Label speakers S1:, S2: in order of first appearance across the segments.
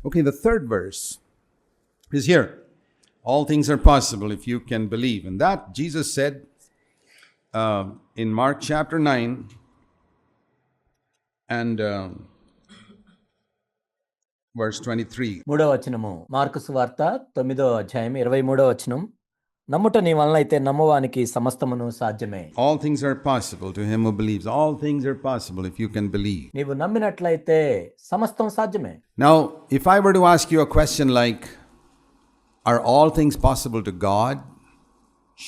S1: Okay, the third verse is here. All things are possible if you can believe. And that Jesus said in Mark chapter 9 and verse 23.
S2: మూడవ వచనము mark సువార్త 9వ అధ్యాయం 23వ వచనం. నమ్ముట నీ వలన అయితే నమ్మువానికి సమస్తమును సాధ్యమే.
S1: All things are possible to him who believes. All things are possible if you can believe.
S2: నీవు నమ్మినట్లయితే సమస్తం సాధ్యమే.
S1: Now, if I were to ask you a question like, are all things possible to God?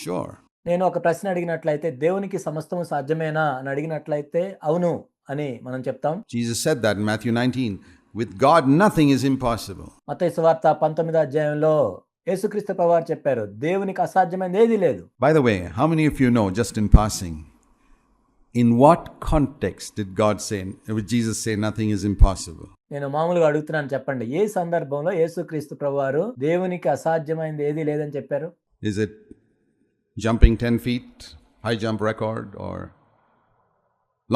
S1: Sure.
S2: నేను ఒక ప్రశ్న అడిగినట్లయితే దేవునికి సమస్తము సాధ్యమేనా అని అడిగినట్లయితే అవును అని మనం చెప్తాం.
S1: Jesus said that in Matthew 19. With God nothing is impossible.
S2: మత్తయి సువార్త 19వ అధ్యాయంలో యేసుక్రీస్తు ప్రభువారు చెప్పారు, దేవునికి అసాధ్యమైనది ఏదీ లేదు.
S1: By the way, how many of you know, just in passing, in what context did Jesus say nothing is impossible?
S2: నేను మామూలుగా అడుగుతున్నాను, చెప్పండి, ఏ సందర్భంలో యేసుక్రీస్తు ప్రభువారు దేవునికి అసాధ్యమైనది ఏదీ లేదని చెప్పారు?
S1: Is it jumping 10 feet, high jump record, or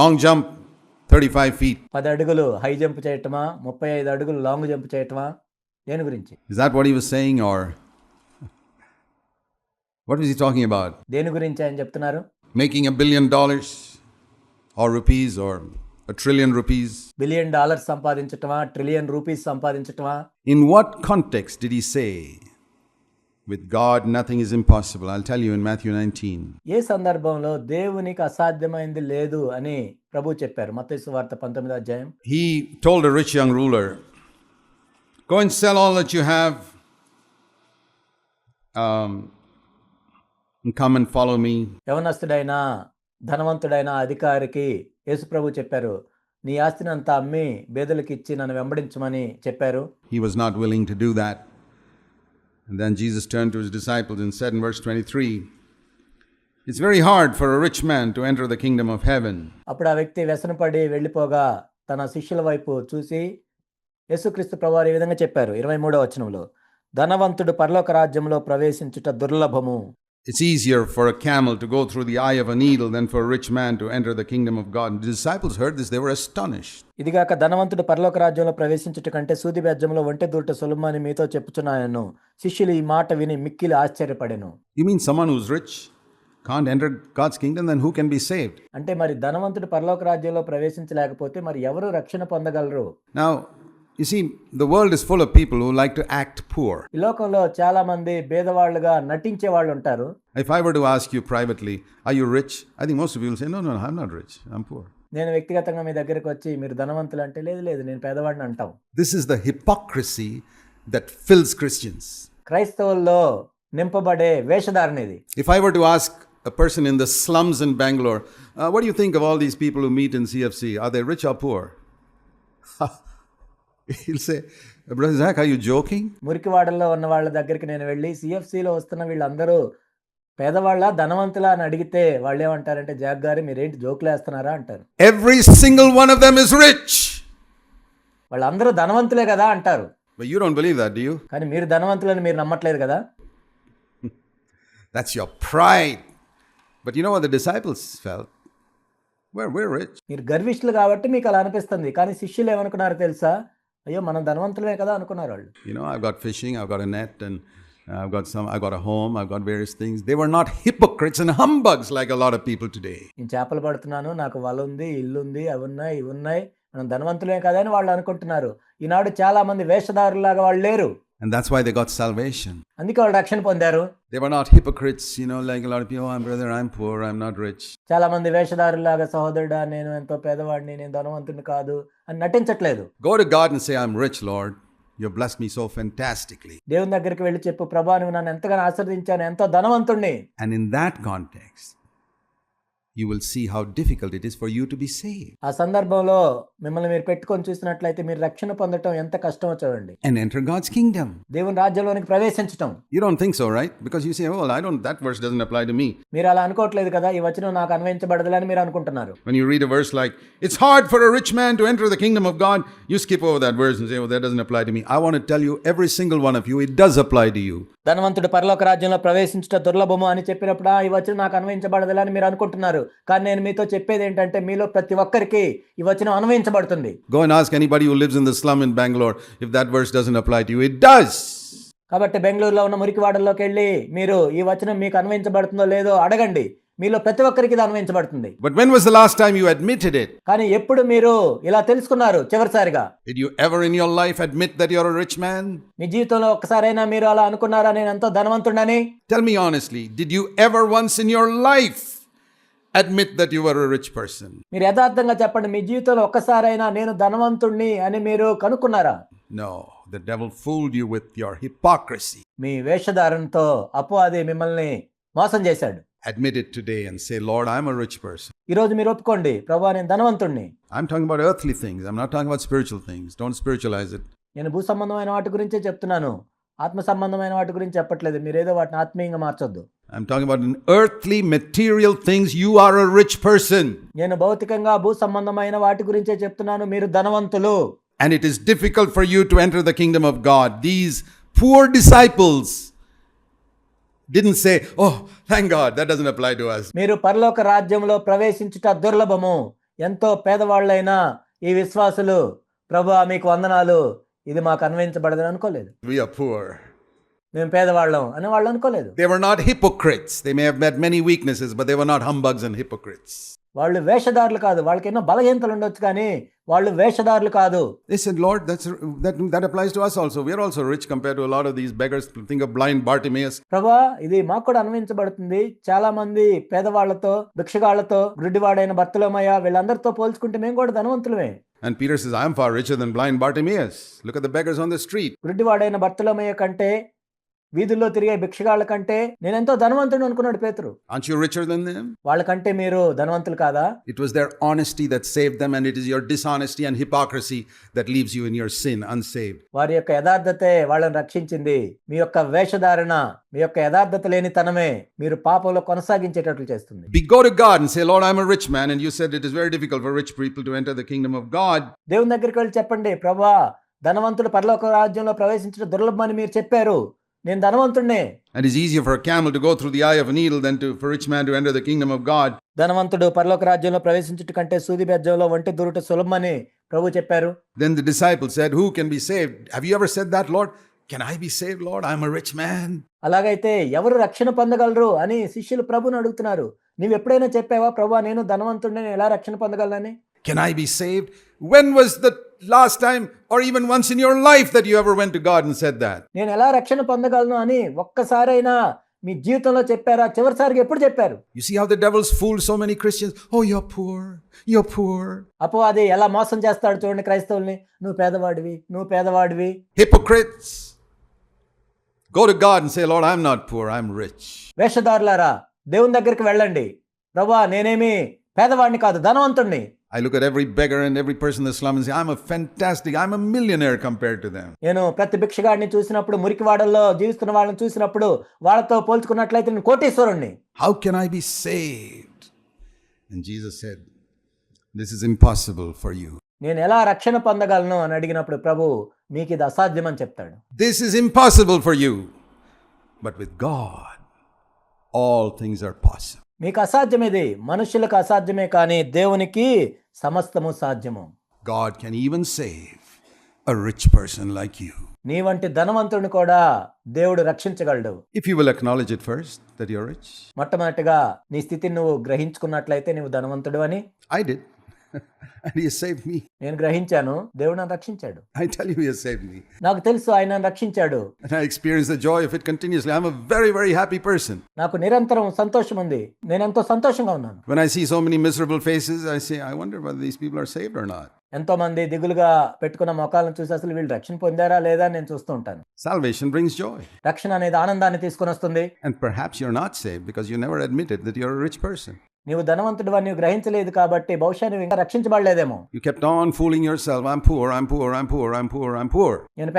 S1: long jump 35 feet?
S2: 10 అడుగులు హై జంప్ చేయటమా, 35 అడుగులు లాంగ్ జంప్ చేయటమా? దేని గురించి?
S1: Is that what he was saying, or what was he talking about?
S2: దేని గురించి ఆయన చెప్తున్నారు?
S1: Making $1 billion or rupees or $1 trillion rupees?
S2: $1 billion సంపాదించటమా, $1 trillion సంపాదించటమా?
S1: In what context did he say, with God nothing is impossible? I'll tell you in Matthew 19.
S2: ఏ సందర్భంలో దేవునికి అసాధ్యమైనది లేదు అని ప్రభు చెప్పారు? మత్తయి సువార్త 19వ అధ్యాయం.
S1: He told a rich young ruler, go and sell all that you have and come and follow me.
S2: యవనస్తుడైన ధనవంతుడైన అధికారికి యేసు ప్రభు చెప్పారు, నీ ఆస్తిని అంతా అమ్మి బేదలకు ఇచ్చి నన్ను వెంబడించమని చెప్పారు.
S1: He was not willing to do that. And then Jesus turned to his disciples and said in verse 23, it's very hard for a rich man to enter the kingdom of heaven.
S2: అప్పుడు ఆ వ్యక్తి వ్యసనపడి వెళ్ళిపోగా తన శిష్యుల వైపు చూసి యేసుక్రీస్తు ప్రభువారు ఈ విధంగా చెప్పారు 23వ వచనంలో, ధనవంతుడు పరలోక రాజ్యంలో ప్రవేశించుట దుర్లభము.
S1: It's easier for a camel to go through the eye of a needle than for a rich man to enter the kingdom of God. The disciples heard this, they were astonished.
S2: ఇదిగాక ధనవంతుడు పరలోక రాజ్యంలో ప్రవేశించుట కంటే సూది బెజ్జంలో ఒంటె దూట సులభమని మీతో చెప్పుచున్నాను. శిష్యులు ఈ మాట విని మిక్కిలి ఆశ్చర్యపడెను.
S1: You mean someone who's rich can't enter God's kingdom? Then who can be saved?
S2: అంటే మరి ధనవంతుడు పరలోక రాజ్యంలో ప్రవేశించలేకపోతే మరి ఎవరు రక్షణ పొందగలరు?
S1: Now, you see, the world is full of people who like to act poor.
S2: ఈ లోకంలో చాలా మంది పేదవాళ్ళుగా నటించే వాళ్ళు ఉంటారు.
S1: If I were to ask you privately, are you rich? I think most of you will say, no, I'm not rich, I'm poor.
S2: నేను వ్యక్తిగతంగా మీ దగ్గరికి వచ్చి మీరు ధనవంతులు అంటే లేదు నేను పేదవాడిని అంటాం.
S1: This is the hypocrisy that fills Christians.
S2: క్రైస్తవుల్లో నింపబడే వేషధారణ ఇది.
S1: If I were to ask a person in the slums in Bangalore, what do you think of all these people who meet in CFC? Are they rich or poor? He'll say, Brother Zach, are you joking?
S2: మురికివాడల్లో ఉన్న వాళ్ళ దగ్గరికి నేను వెళ్ళి సిఎఫ్సిలో వస్తున్న వీళ్ళందరూ పేదవాళ్ళ ధనవంతులా అని అడిగితే వాళ్ళు ఏమంటారంటే, జాక్ గారు మీరేంటి జోకులు వేస్తున్నారా అంటారు.
S1: Every single one of them is rich.
S2: వాళ్ళందరూ ధనవంతులే కదా అంటారు.
S1: But you don't believe that, do you?
S2: కానీ మీరు ధనవంతులని మీరు నమ్మట్లేదు కదా.
S1: That's your pride. But you know what the disciples felt? We're rich.
S2: మీరు గర్విష్ఠులు కాబట్టి మీకు అలా అనిపిస్తుంది. కానీ శిష్యులు ఏమనుకున్నారు తెలుసా? అయ్యో మనం ధనవంతులమే కదా అనుకున్నారు వాళ్ళు.
S1: You know, I've got fishing, I've got a net, and I've got a home, I've got various things. They were not hypocrites and humbugs like a lot of people today.
S2: నేను చేపలు పడుతున్నాను, నాకు వల ఉంది, ఇల్లు ఉంది, అవి ఉన్నాయి, ఇవి ఉన్నాయి, మనం ధనవంతులే కదా అని వాళ్ళు అనుకుంటున్నారు. ఈనాడు చాలా మంది వేషధారులాగా వాళ్ళు లేరు.
S1: And that's why they got salvation.
S2: అందుకే వాళ్ళు రక్షణ పొందారు.
S1: They were not hypocrites, you know, like a lot of people, oh, brother, I'm poor, I'm not rich.
S2: చాలా మంది వేషధారులాగా సహోదరుడా నేను ఎంతో పేదవాడిని, నేను ధనవంతుని కాదు అని నటించట్లేదు.
S1: Go to God and say, I'm rich, Lord. You've blessed me so fantastically.
S2: దేవుని దగ్గరికి వెళ్ళి చెప్పు, ప్రభువా నువ్వు నన్ను ఎంతగానో ఆశీర్వదించాను, ఎంతో ధనవంతుణ్ణి.
S1: And in that context, you will see how difficult it is for you to be saved.
S2: ఆ సందర్భంలో మిమ్మల్ని మీరు పెట్టుకొని చూసినట్లయితే మీరు రక్షణ పొందటం ఎంత కష్టమో చూడండి.
S1: And enter God's kingdom.
S2: దేవుని రాజ్యంలోనికి ప్రవేశించటం.
S1: You don't think so, right? Because you say, oh, that verse doesn't apply to me.
S2: మీరు అలా అనుకోవట్లేదు కదా, ఈ వచనం నాకు అన్వయించబడదు అని మీరు అనుకుంటున్నారు.
S1: When you read a verse like, it's hard for a rich man to enter the kingdom of God, you skip over that verse and say, oh, that doesn't apply to me. I want to tell you, every single one of you, it does apply to you.
S2: ధనవంతుడు పరలోక రాజ్యంలో ప్రవేశించుట దుర్లభము అని చెప్పినప్పుడు ఈ వచనం నాకు అన్వయించబడదు అని మీరు అనుకుంటున్నారు. కానీ నేను మీతో చెప్పేది ఏంటంటే మీలో ప్రతి ఒక్కరికి ఈ వచనం అన్వయించబడుతుంది.
S1: Go and ask anybody who lives in the slum in Bangalore if that verse doesn't apply to you. It does.
S2: కాబట్టి బెంగళూరులో ఉన్న మురికివాడల్లోకి వెళ్ళి మీరు ఈ వచనం మీకు అన్వయించబడుతుందో లేదో అడగండి. మీలో ప్రతి ఒక్కరికి ఇది అన్వయించబడుతుంది.
S1: But when was the last time you admitted it?
S2: కానీ ఎప్పుడు మీరు ఇలా తెలుసుకున్నారు చివరిసారిగా?
S1: Did you ever in your life admit that you're a rich man?
S2: మీ జీవితంలో ఒక్కసారైనా మీరు అలా అనుకున్నారా నేను ఎంతో ధనవంతుడని?
S1: Tell me honestly, did you ever once in your life admit that you were a rich person?
S2: మీరు యథార్థంగా చెప్పండి, మీ జీవితంలో ఒక్కసారైనా నేను ధనవంతుణ్ణి అని మీరు కనుక్కున్నారా?
S1: No, the devil fooled you with your hypocrisy.
S2: మీ వేషధారణతో అపవాది మిమ్మల్ని మోసం చేశాడు.
S1: Admit it today and say, Lord, I'm a rich person.
S2: ఈ రోజు మీరు ఒప్పుకోండి, ప్రభువా నేను ధనవంతుణ్ణి.
S1: I'm talking about earthly things. I'm not talking about spiritual things. Don't spiritualize it.
S2: నేను భూ సంబంధమైన వాటి గురించే చెప్తున్నాను, ఆత్మ సంబంధమైన వాటి గురించి చెప్పట్లేదు. మీరేదో వాటిని ఆత్మీయంగా మార్చొద్దు.
S1: I'm talking about in earthly material things. You are a rich person.
S2: నేను భౌతికంగా భూ సంబంధమైన వాటి గురించే చెప్తున్నాను, మీరు ధనవంతులు.
S1: And it is difficult for you to enter the kingdom of God. These poor disciples didn't say, oh, thank God, that doesn't apply to us.
S2: మీరు పరలోక రాజ్యంలో ప్రవేశించుట దుర్లభము. ఎంతో పేదవాళ్ళైన ఈ విశ్వాసులు, ప్రభువా మీకు వందనాలు, ఇది మాకు అన్వయించబడదని అనుకోలేదు.
S1: We are poor.
S2: మేము పేదవాళ్ళం అని వాళ్ళు అనుకోలేదు.
S1: They were not hypocrites. They may have had many weaknesses, but they were not humbugs and hypocrites.
S2: వాళ్ళు వేషధారులు కాదు. వాళ్ళకి ఎన్నో బలహీనతలు ఉండొచ్చు, కానీ వాళ్ళు వేషధారులు కాదు.
S1: They said, Lord, that applies to us also. We are also rich compared to a lot of these beggars. Think of blind Bartimaeus.
S2: ప్రభువా ఇది మాకు కూడా అన్వయించబడుతుంది. చాలా మంది పేదవాళ్లతో, భిక్షగాళ్లతో, గుడ్డివాడైన బర్తలోమయ్య వీళ్ళందరితో పోల్చుకుంటే మేము కూడా ధనవంతులమే.
S1: And Peter says, I am far richer than blind Bartimaeus. Look at the beggars on the street.
S2: గుడ్డివాడైన బర్తలోమయ్య కంటే, వీధుల్లో తిరిగే భిక్షగాళ్ళ కంటే నేనెంతో ధనవంతుడు అనుకున్నాడు పేతురు.
S1: Aren't you richer than them?
S2: వాళ్ళకంటే మీరు ధనవంతులు కాదా?
S1: It was their honesty that saved them, and it is your dishonesty and hypocrisy that leaves you in your sin unsaved.
S2: వారి యొక్క యథార్థతే వాళ్ళని రక్షించింది. మీ యొక్క వేషధారణ, మీ యొక్క యథార్థత లేని తనమే మీరు పాపంలో కొనసాగించేటట్లు చేస్తుంది.
S1: Go to God and say, Lord, I'm a rich man, and you said it is very difficult for rich people to enter the kingdom of God.
S2: దేవుని దగ్గరికి వెళ్ళి చెప్పండి, ప్రభువా ధనవంతుడు పరలోక రాజ్యంలో ప్రవేశించడం దుర్లభమని మీరు చెప్పారు, నేను ధనవంతుడినే.
S1: And it's easier for a camel to go through the eye of a needle than for a rich man to enter the kingdom of God.
S2: ధనవంతుడు పరలోక రాజ్యంలో ప్రవేశించుట కంటే సూది బెజ్జంలో వంటి దూరుట సులభమని ప్రభు చెప్పారు.
S1: Then the disciples said, who can be saved? Have you ever said that, Lord? Can I be saved, Lord? I'm a rich man.
S2: అలాగైతే ఎవరు రక్షణ పొందగలరు అని శిష్యులు ప్రభుని అడుగుతున్నారు. నీవు ఎప్పుడైనా చెప్పావా, ప్రభువా నేను ధనవంతుడిని, నేను ఎలా రక్షణ పొందగలనని?
S1: Can I be saved? When was the last time or even once in your life that you ever went to God and said that?
S2: నేను ఎలా రక్షణ పొందగలను అని ఒక్కసారైనా మీ జీవితంలో చెప్పారా? చివరిసారిగా ఎప్పుడు చెప్పారు?
S1: You see how the devil's fooled so many Christians. Oh, you're poor. You're poor.
S2: అపవాది ఎలా మోసం చేస్తాడు చూడండి క్రైస్తవుల్ని. నువ్వు పేదవాడివి, నువ్వు పేదవాడివి.
S1: Hypocrites. Go to God and say, Lord, I'm not poor, I'm rich.
S2: వేషధారులారా దేవుని దగ్గరికి వెళ్ళండి, ప్రభువా నేనేమి పేదవాడిని కాదు, ధనవంతుణ్ణి.
S1: I look at every beggar and every person in the slum and say, I'm a millionaire compared to them.
S2: నేను ప్రతి భిక్షగాడిని చూసినప్పుడు, మురికివాడల్లో జీవిస్తున్న వాళ్ళని చూసినప్పుడు వాళ్ళతో పోల్చుకున్నట్లయితే నేను కోటీశ్వరుణ్ణి.
S1: How can I be saved? And Jesus said, this is impossible for you.
S2: నేను ఎలా రక్షణ పొందగలను అని అడిగినప్పుడు ప్రభు మీకు ఇది అసాధ్యం అని చెప్తాడు.
S1: This is impossible for you. But with God, all things are possible.
S2: మీకు అసాధ్యమేది, మనుషులకు అసాధ్యమే, కానీ దేవునికి సమస్తము సాధ్యము.
S1: God can even save a rich person like you.
S2: నీ వంటి ధనవంతుడిని కూడా దేవుడు రక్షించగలడు.
S1: If you will acknowledge it first, that you're rich.
S2: మొట్టమొదటిగా నీ స్థితిని నువ్వు గ్రహించుకున్నట్లయితే నువ్వు ధనవంతుడు అని.
S1: I did. And he has saved me.
S2: నేను గ్రహించాను, దేవుడు నన్ను రక్షించాడు.
S1: I tell you, he has saved me.
S2: నాకు తెలుసు ఆయన నన్ను రక్షించాడు.
S1: And I experience the joy of it continuously. I'm a very, very happy person.
S2: నాకు నిరంతరం సంతోషం ఉంది. నేను ఎంతో సంతోషంగా ఉన్నాను.
S1: When I see so many miserable faces, I say, I wonder whether these people are saved or not.
S2: ఎంతో మంది దిగులుగా పెట్టుకున్న మొఖాలను చూసి అసలు వీళ్ళు రక్షణ పొందారా లేదా అని నేను చూస్తూ ఉంటాను.
S1: Salvation brings joy.
S2: రక్షణ అనేది ఆనందాన్ని తీసుకొని వస్తుంది.
S1: And perhaps you're not saved because you never admitted that you're a rich person.
S2: నీవు ధనవంతుడు అని నీవు గ్రహించలేదు కాబట్టి బహుశా నువ్వు ఇంకా రక్షించబడలేదేమో.
S1: You kept on fooling yourself. I'm poor, I'm poor, I'm poor, I'm poor, I'm poor.
S2: నేను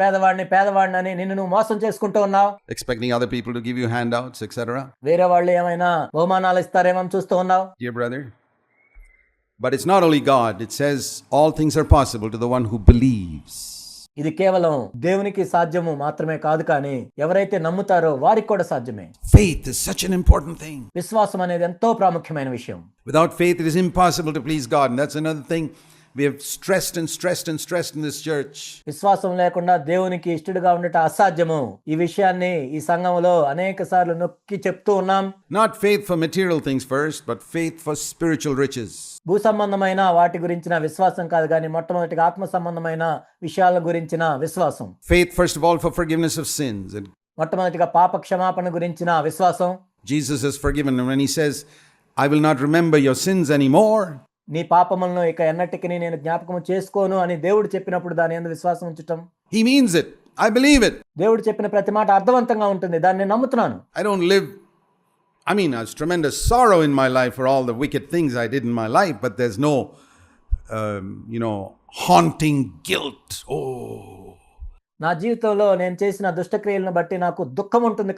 S2: పేదవాడిని అని నిన్ను నువ్వు మోసం చేసుకుంటూ ఉన్నావు.
S1: Expecting other people to give you handouts, etc.
S2: వేరే వాళ్ళు ఏమైనా బహుమానాలు ఇస్తారేమో అని చూస్తూ ఉన్నావు.
S1: Dear brother, but it's not only God. It says all things are possible to the one who believes.
S2: ఇది కేవలం దేవునికి సాధ్యము మాత్రమే కాదు, కానీ ఎవరైతే నమ్ముతారో వారికి కూడా సాధ్యమే.
S1: Faith is such an important thing.
S2: విశ్వాసం అనేది ఎంతో ప్రాముఖ్యమైన విషయం.
S1: Without faith, it is impossible to please God. And that's another thing we have stressed in this church.
S2: విశ్వాసం లేకుండా దేవునికి ఇష్టడుగా ఉండటం అసాధ్యము. ఈ విషయాన్ని ఈ సంఘంలో అనేక సార్లు నొక్కి చెప్తూ ఉన్నాం.
S1: Not faith for material things first, but faith for spiritual riches.
S2: భూ సంబంధమైన వాటి గురించిన విశ్వాసం కాదు కానీ మొట్టమొదటిగా ఆత్మ సంబంధమైన విషయాల గురించిన విశ్వాసం.
S1: Faith, first of all, for forgiveness of sins. And
S2: మొట్టమొదటిగా పాప క్షమాపణ గురించిన విశ్వాసం.
S1: Jesus has forgiven him when he says, I will not remember your sins anymore.
S2: నీ పాపములను ఇక ఎన్నటికి నేను జ్ఞాపకం చేసుకోను అని దేవుడు చెప్పినప్పుడు దాని యందు విశ్వాసం ఉంచటం.
S1: He means it. I believe it.
S2: దేవుడు చెప్పిన ప్రతి మాట అర్థవంతంగా ఉంటుంది, దాన్ని నేను నమ్ముతున్నాను.
S1: I don't live, there's tremendous sorrow in my life for all the wicked things I did in my life, but there's no, haunting guilt. Oh.
S2: నా జీవితంలో నేను చేసిన దుష్టక్రియలను బట్టి నాకు దుఃఖం ఉంటుంది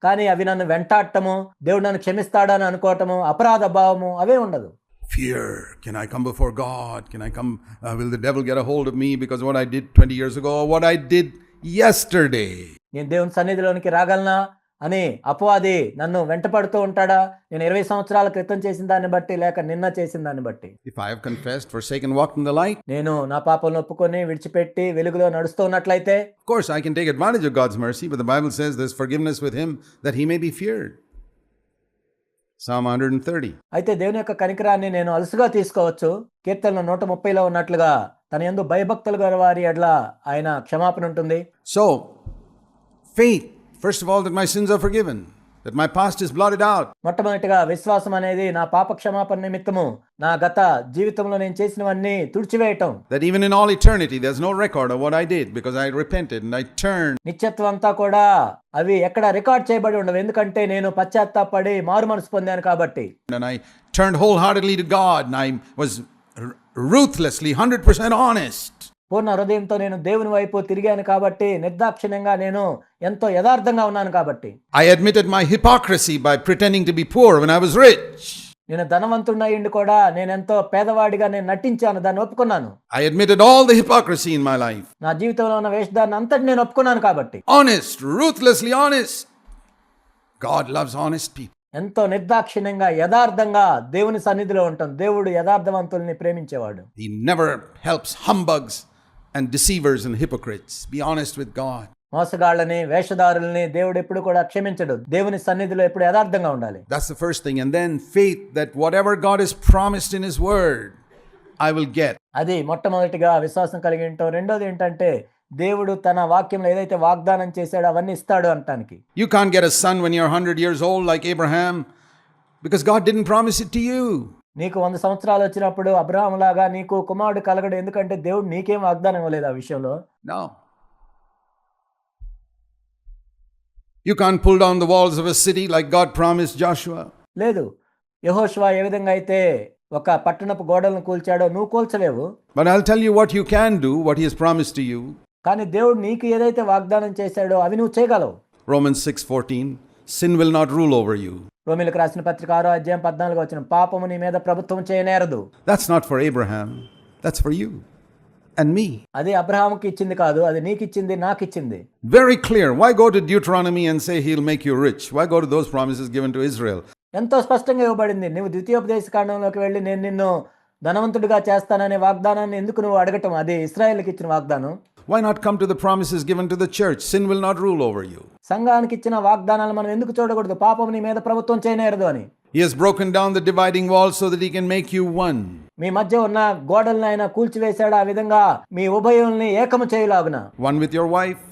S2: కానీ అవి నన్ను వెంటాడటము, దేవుడు నన్ను క్షమిస్తాడని అని అనుకోవటము, అపరాధ భావము అవే ఉండదు.
S1: Fear. Can I come before God? Will the devil get a hold of me because what I did 20 years ago or what I did yesterday?
S2: నేను దేవుని సన్నిధిలోనికి రాగలనా అని అపవాది నన్ను వెంటపడుతూ ఉంటాడా? నేను 20 సంవత్సరాల క్రితం చేసిన దాన్ని బట్టి లేక నిన్న చేసిన దాన్ని బట్టి.
S1: If I have confessed, forsaken, walked in the light,
S2: నేను నా పాపాలను ఒప్పుకొని విడిచిపెట్టి వెలుగులో నడుస్తూ ఉన్నట్లయితే,
S1: of course I can take advantage of God's mercy, but the Bible says there's forgiveness with him that he may be feared. Psalm 130.
S2: అయితే దేవుని యొక్క కనికరాన్ని నేను అలసుగా తీసుకోవచ్చు. కీర్తనలు 130లో ఉన్నట్లుగా తన యందు భయభక్తులు గల వారి ఎడల ఆయన క్షమాపణ ఉంటుంది.
S1: So, faith, first of all, that my sins are forgiven, that my past is blotted out.
S2: మొట్టమొదటిగా విశ్వాసం అనేది నా పాప క్షమాపణ నిమిత్తము నా గత జీవితంలో నేను చేసినవన్నీ తుడిచివేయటం.
S1: That even in all eternity there's no record of what I did because I repented and I turned.
S2: నిత్యత్వం అంతా కూడా అవి ఎక్కడ రికార్డ్ చేయబడి ఉండవు, ఎందుకంటే నేను పశ్చాత్తాపడి మారు మనసు పొందాను కాబట్టి.
S1: And I turned wholeheartedly to God and I was ruthlessly 100% honest.
S2: పూర్ణ హృదయంతో నేను దేవుని వైపు తిరిగాను కాబట్టి, నిర్దాక్షిణ్యంగా నేను ఎంతో యథార్థంగా ఉన్నాను కాబట్టి.
S1: I admitted my hypocrisy by pretending to be poor when I was rich.
S2: నేను ధనవంతుడయ్యిండి కూడా నేను ఎంతో పేదవాడిగా నేను నటించాను, దాన్ని ఒప్పుకున్నాను.
S1: I admitted all the hypocrisy in my life.
S2: నా జీవితంలో ఉన్న వేషధారణ అంతటి నేను ఒప్పుకున్నాను కాబట్టి.
S1: Honest, ruthlessly honest. God loves honest people.
S2: ఎంతో నిర్దాక్షిణ్యంగా యథార్థంగా దేవుని సన్నిధిలో ఉంటాం. దేవుడు యథార్థవంతుల్ని ప్రేమించేవాడు.
S1: He never helps humbugs and deceivers and hypocrites. Be honest with God.
S2: మోసగాళ్ళని వేషధారుల్ని దేవుడు ఎప్పుడు కూడా క్షమించడు. దేవుని సన్నిధిలో ఎప్పుడు యథార్థంగా ఉండాలి.
S1: That's the first thing. And then faith that whatever God has promised in his word, I will get.
S2: అది మొట్టమొదటిగా విశ్వాసం కలిగి ఉంటాం. రెండోది ఏంటంటే దేవుడు తన వాక్యంలో ఏదైతే వాగ్దానం చేశాడో అవన్నీ ఇస్తాడు అంటానికి.
S1: You can't get a son when you're 100 years old like Abraham because God didn't promise it to you.
S2: నీకు 100 సంవత్సరాలు వచ్చినప్పుడు అబ్రహాము లాగా నీకు కుమారుడు కలగడు, ఎందుకంటే దేవుడు నీకేం వాగ్దానం ఇవ్వలేదు ఆ విషయంలో.
S1: No. You can't pull down the walls of a city like God promised Joshua.
S2: లేదు, యెహోషువ ఏ విధంగా అయితే ఒక పట్టణపు గోడలను కూల్చాడో నువ్వు కూల్చలేవు.
S1: But I'll tell you what you can do, what he has promised to you.
S2: కానీ దేవుడు నీకు ఏదైతే వాగ్దానం చేశాడో అవి నువ్వు చేయగలవు.
S1: Romans 6:14, sin will not rule over you.
S2: రోమీయులకు రాసిన పత్రిక 6వ అధ్యాయం 14వ వచనం, పాపము నీ మీద ప్రభుత్వం చేయనేరదు.
S1: That's not for Abraham, that's for you and me.
S2: అది అబ్రహాముకి ఇచ్చింది కాదు, అది నీకు ఇచ్చింది, నాకు ఇచ్చింది.
S1: Very clear. Why go to Deuteronomy and say he'll make you rich? Why go to those promises given to Israel?
S2: ఎంతో స్పష్టంగా ఇవ్వబడింది. నువ్వు ద్వితీయోపదేశ కాండంలోకి వెళ్ళి నేను నిన్ను ధనవంతుడిగా చేస్తాననే వాగ్దానాన్ని ఎందుకు నువ్వు అడగటం? అది ఇశ్రాయేలుకి ఇచ్చిన వాగ్దానం.
S1: Why not come to the promises given to the church? Sin will not rule over you.
S2: సంఘానికి ఇచ్చిన వాగ్దానాలు మనం ఎందుకు చూడకూడదు? పాపం నీ మీద ప్రభుత్వం చేయనేరదు అని.
S1: He has broken down the dividing wall so that he can make you one.
S2: మీ మధ్య ఉన్న గోడల్ని ఆయన కూల్చివేశాడు, ఆ విధంగా మీ ఉభయుల్ని ఏకము చేయలాగున.
S1: One with your wife,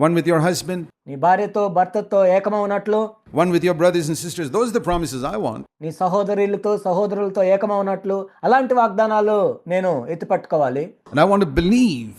S1: one with your husband,
S2: నీ భార్యతో భర్తతో ఏకమవునట్లు,
S1: one with your brothers and sisters. Those are the promises I want.
S2: నీ సహోదరులతో సహోదరులతో ఏకమవునట్లు అలాంటి వాగ్దానాలు నేను ఎత్తిపట్టుకోవాలి.
S1: And I want to believe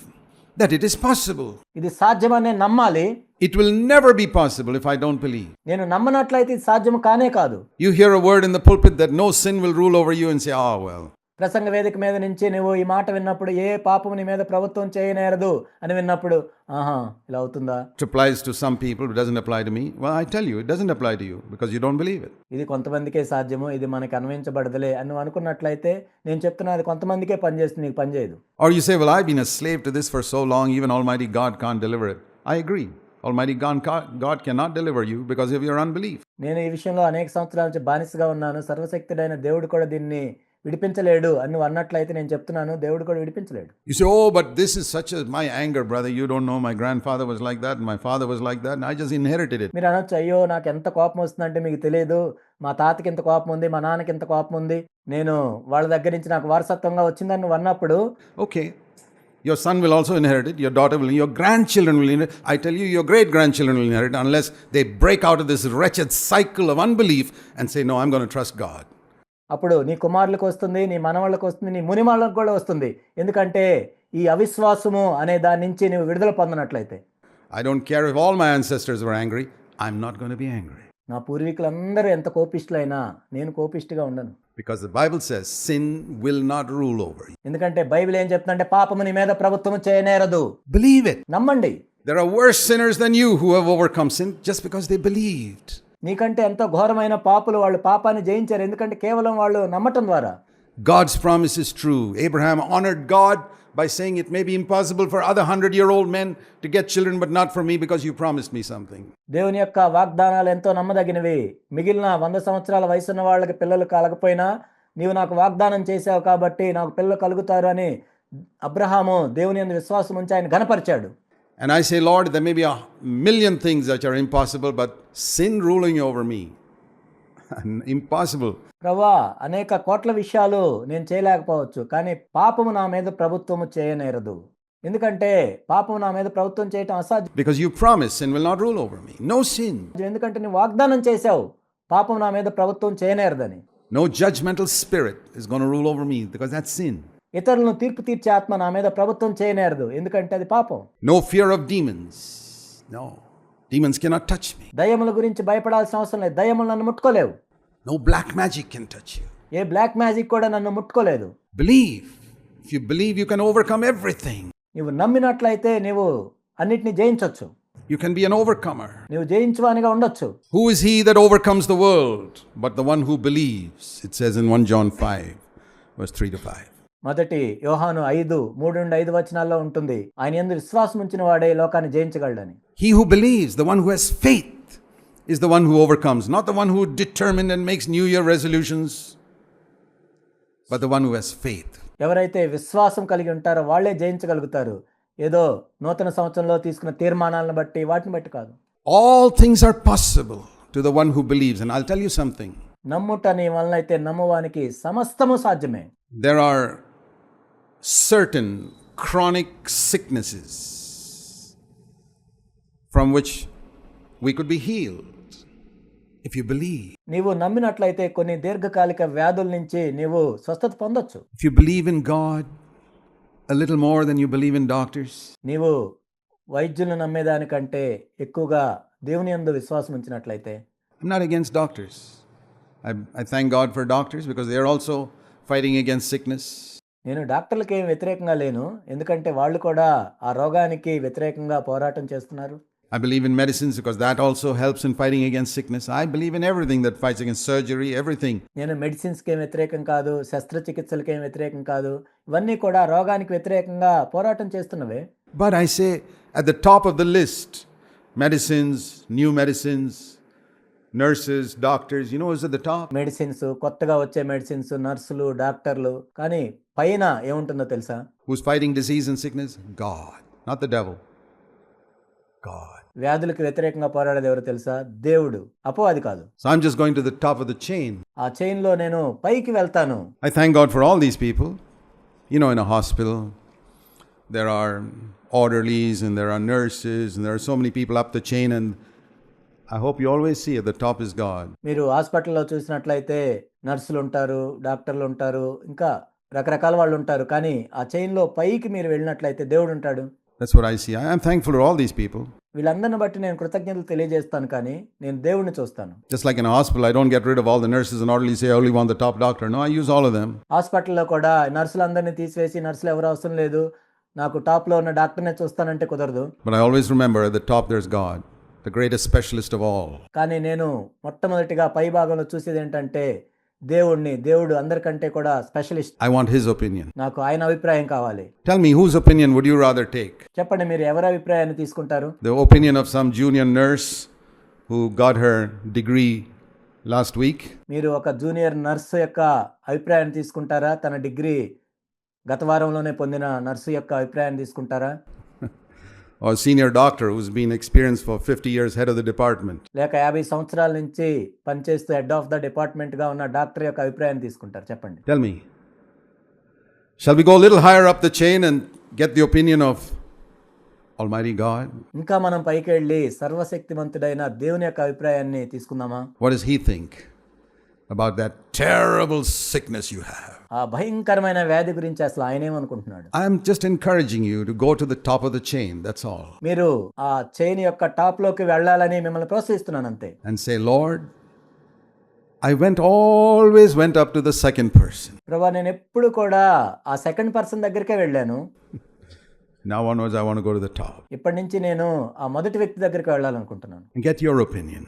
S1: that it is possible.
S2: ఇది సాధ్యమని నేను నమ్మాలి.
S1: It will never be possible if I don't believe.
S2: నేను నమ్మనట్లయితే ఇది సాధ్యం కానే కాదు.
S1: You hear a word in the pulpit that no sin will rule over you and say, oh well.
S2: ప్రసంగ వేదిక మీద నుంచి నువ్వు ఈ మాట విన్నప్పుడు ఏ పాపము నీ మీద ప్రభుత్వం చేయనేరదు అని విన్నప్పుడు ఆహా ఇలా అవుతుందా?
S1: It applies to some people, it doesn't apply to me. Well, I tell you, it doesn't apply to you because you don't believe it.
S2: ఇది కొంతమందికే సాధ్యము, ఇది మనకి అన్వయించబడదులే అని నువ్వు అనుకున్నట్లయితే నేను చెప్తున్నా అది కొంతమందికే పనిచేస్తుంది, నీకు పనిచేయదు.
S1: Or you say, well, I've been a slave to this for so long, even Almighty God can't deliver it. I agree. Almighty God cannot deliver you because of your unbelief.
S2: నేను ఈ విషయంలో అనేక సంవత్సరాల నుంచి బానిసగా ఉన్నాను. సర్వశక్తుడైన దేవుడు కూడా దీన్ని విడిపించలేడు అని నువ్వు అన్నట్లయితే నేను చెప్తున్నాను, దేవుడు కూడా విడిపించలేడు.
S1: You say, oh, but this is such a my anger, brother. You don't know, my grandfather was like that, and my father was like that, and I just inherited it.
S2: మీరు అనొచ్చు, అయ్యో నాకు ఎంత కోపం వస్తుందంటే మీకు తెలియదు, మా తాతకి ఎంత కోపం ఉంది, మా నాన్నకి ఎంత కోపం ఉంది, నేను వాళ్ళ దగ్గర నుంచి నాకు వారసత్వంగా వచ్చిందని నువ్వు అన్నప్పుడు,
S1: Okay, your son will also inherit it, your daughter will, your grandchildren will inherit. I tell you, your great grandchildren will inherit unless they break out of this wretched cycle of unbelief and say, no, I'm going to trust God.
S2: అప్పుడు నీ కుమారులకు వస్తుంది, నీ మనవాళ్ళకు వస్తుంది, నీ మునిమాళ్ళకు కూడా వస్తుంది. ఎందుకంటే ఈ అవిశ్వాసము అనే దాని నుంచి నువ్వు విడుదల పొందనట్లయితే.
S1: I don't care if all my ancestors were angry, I'm not going to be angry.
S2: నా పూర్వీకులందరూ ఎంత కోపిష్ఠులైనా నేను కోపిష్ఠిగా ఉండను.
S1: Because the Bible says sin will not rule over you.
S2: ఎందుకంటే బైబిల్ ఏం చెప్తుందంటే పాపము నీ మీద ప్రభుత్వము చేయనేరదు.
S1: Believe it.
S2: నమ్మండి.
S1: There are worse sinners than you who have overcome sin just because they believed.
S2: నీకంటే ఎంతో ఘోరమైన పాపులు వాళ్ళు పాపాన్ని జయించారు, ఎందుకంటే కేవలం వాళ్ళు నమ్మటం ద్వారా.
S1: God's promise is true. Abraham honored God by saying it may be impossible for other 100-year-old men to get children, but not for me because you promised me something.
S2: దేవుని యొక్క వాగ్దానాలు ఎంతో నమ్మదగినవి. మిగిలిన 100 సంవత్సరాల వయసున్న వాళ్ళకి పిల్లలు కలగపోయినా నీవు నాకు వాగ్దానం చేశావు కాబట్టి నాకు పిల్లలు కలుగుతారు అని అబ్రహాము దేవుని యందు విశ్వాసం ఉంచి ఆయన ఘనపరిచాడు.
S1: And I say, Lord, there may be 1,000,000 things that are impossible, but sin ruling over me, impossible.
S2: ప్రభువా, అనేక కోట్ల విషయాలు నేను చేయలేకపోవచ్చు, కానీ పాపము నా మీద ప్రభుత్వము చేయనేరదు. ఎందుకంటే పాపము నా మీద ప్రభుత్వం చేయటం అసాధ్యం.
S1: Because you promised sin will not rule over me. No sin.
S2: ఎందుకంటే నువ్వు వాగ్దానం చేశావు పాపం నా మీద ప్రభుత్వం చేయనేరదని.
S1: No judgmental spirit is going to rule over me because that's sin.
S2: ఇతరులను తీర్పు తీర్చే ఆత్మ నా మీద ప్రభుత్వం చేయనేరదు, ఎందుకంటే అది పాపం.
S1: No fear of demons. No. Demons cannot touch me.
S2: దయ్యముల గురించి భయపడాల్సిన అవసరం లేదు. దయ్యములు నన్ను ముట్టుకోలేవు.
S1: No black magic can touch you.
S2: ఏ బ్లాక్ మ్యాజిక్ కూడా నన్ను ముట్టుకోలేదు.
S1: Believe. If you believe, you can overcome everything.
S2: నువ్వు నమ్మినట్లయితే నీవు అన్నిటిని జయించవచ్చు.
S1: You can be an overcomer.
S2: నువ్వు జయించువానిగా ఉండొచ్చు.
S1: Who is he that overcomes the world but the one who believes? It says in 1 John 5, verse 3 to 5.
S2: మొదటి యోహాను 5:3-5 ఉంటుంది, ఆయన యందు విశ్వాసం ఉంచిన వాడే లోకాన్ని జయించగలడని.
S1: He who believes, the one who has faith, is the one who overcomes, not the one who determined and makes New Year resolutions, but the one who has faith.
S2: ఎవరైతే విశ్వాసం కలిగి ఉంటారో వాళ్ళే జయించగలుగుతారు. ఏదో నూతన సంవత్సరంలో తీసుకున్న తీర్మానాలను బట్టి వాటిని బట్టి కాదు.
S1: All things are possible to the one who believes. And I'll tell you something.
S2: నమ్ముట నీ వలన అయితే నమ్మువానికి సమస్తము సాధ్యమే.
S1: There are certain chronic sicknesses from which we could be healed if you believe.
S2: నీవు నమ్మినట్లయితే కొన్ని దీర్ఘకాలిక వ్యాధుల నుంచి నీవు స్వస్థత పొందొచ్చు.
S1: If you believe in God a little more than you believe in doctors.
S2: నీవు వైద్యులను నమ్మేదానికంటే ఎక్కువగా దేవుని యందు విశ్వాసం ఉంచినట్లయితే.
S1: I'm not against doctors. I thank God for doctors because they are also fighting against sickness.
S2: నేను డాక్టర్లకి ఏం వ్యతిరేకంగా లేను, ఎందుకంటే వాళ్ళు కూడా ఆ రోగానికి వ్యతిరేకంగా పోరాటం చేస్తున్నారు.
S1: I believe in medicines because that also helps in fighting against sickness. I believe in everything that fights against surgery, everything.
S2: నేను మెడిసిన్స్కి ఏం వ్యతిరేకం కాదు, శస్త్రచికిత్సలకి ఏం వ్యతిరేకం కాదు, ఇవన్నీ కూడా రోగానికి వ్యతిరేకంగా పోరాటం చేస్తున్నవే.
S1: But I say at the top of the list, medicines, new medicines, nurses, doctors, you know who's at the top?
S2: Medicines, కొత్తగా వచ్చే మెడిసిన్స్, నర్సులు, డాక్టర్లు, కానీ పైన ఏముంటుందో తెలుసా?
S1: Who's fighting disease and sickness? God, not the devil. God.
S2: వ్యాధులకు వ్యతిరేకంగా పోరాడేది ఎవరు తెలుసా? దేవుడు, అపవాది కాదు.
S1: So I'm just going to the top of the chain.
S2: ఆ చైన్లో నేను పైకి వెళ్తాను.
S1: I thank God for all these people. You know, in a hospital, there are orderlies and there are nurses and there are so many people up the chain, and I hope you always see at the top is God.
S2: మీరు హాస్పిటల్లో చూసినట్లయితే నర్సులు ఉంటారు, డాక్టర్లు ఉంటారు, ఇంకా రకరకాల వాళ్ళు ఉంటారు, కానీ ఆ చైన్లో పైకి మీరు వెళ్ళినట్లయితే దేవుడు ఉంటాడు.
S1: That's what I see. I am thankful for all these people.
S2: వీళ్ళందరిని బట్టి నేను కృతజ్ఞతలు తెలియజేస్తాను, కానీ నేను దేవుడిని చూస్తాను.
S1: Just like in a hospital, I don't get rid of all the nurses and orderlies, say I only want the top doctor. No, I use all of them.
S2: హాస్పిటల్లో కూడా నర్సులందరినీ తీసివేసి నర్సులు ఎవరు అవసరం లేదు, నాకు టాప్లో ఉన్న డాక్టర్నే చూస్తానంటే కుదరదు.
S1: But I always remember at the top there's God, the greatest specialist of all.
S2: కానీ నేను మొట్టమొదటిగా పై భాగంలో చూసేది ఏంటంటే దేవుడు అందరికంటే కూడా specialist.
S1: I want his opinion.
S2: నాకు ఆయన అభిప్రాయం కావాలి.
S1: Tell me, whose opinion would you rather take?
S2: చెప్పండి, మీరు ఎవరి అభిప్రాయాన్ని తీసుకుంటారు?
S1: The opinion of some junior nurse who got her degree last week?
S2: మీరు ఒక జూనియర్ నర్సు యొక్క అభిప్రాయాన్ని తీసుకుంటారా? తన డిగ్రీ గత వారంలోనే పొందిన నర్సు యొక్క అభిప్రాయాన్ని తీసుకుంటారా?
S1: Or senior doctor who's been experienced for 50 years head of the department?
S2: లేక 50 సంవత్సరాల నుంచి పనిచేస్తూ హెడ్ ఆఫ్ ద డిపార్ట్మెంట్ గా ఉన్న డాక్టర్ యొక్క అభిప్రాయాన్ని తీసుకుంటారు? చెప్పండి.
S1: Tell me. Shall we go a little higher up the chain and get the opinion of Almighty God?
S2: ఇంకా మనం పైకి వెళ్ళి సర్వశక్తిమంతుడైన దేవుని యొక్క అభిప్రాయాన్ని తీసుకుందామా?
S1: What does he think about that terrible sickness you have?
S2: ఆ భయంకరమైన వ్యాధి గురించి అసలు ఆయన ఏమనుకుంటున్నాడు?
S1: I am just encouraging you to go to the top of the chain, that's all.
S2: మీరు ఆ చైన్ యొక్క టాప్ లోకి వెళ్ళాలని మిమ్మల్ని ప్రోత్సహిస్తున్నాను అంతే.
S1: And say, Lord, I always went up to the second person.
S2: ప్రభువా, నేను ఎప్పుడు కూడా ఆ సెకండ్ పర్సన్ దగ్గరికే వెళ్ళాను.
S1: Now onwards I want to go to the top.
S2: ఇప్పటి నుంచి నేను ఆ మొదటి వ్యక్తి దగ్గరికి వెళ్ళాలనుకుంటున్నాను.
S1: And get your opinion.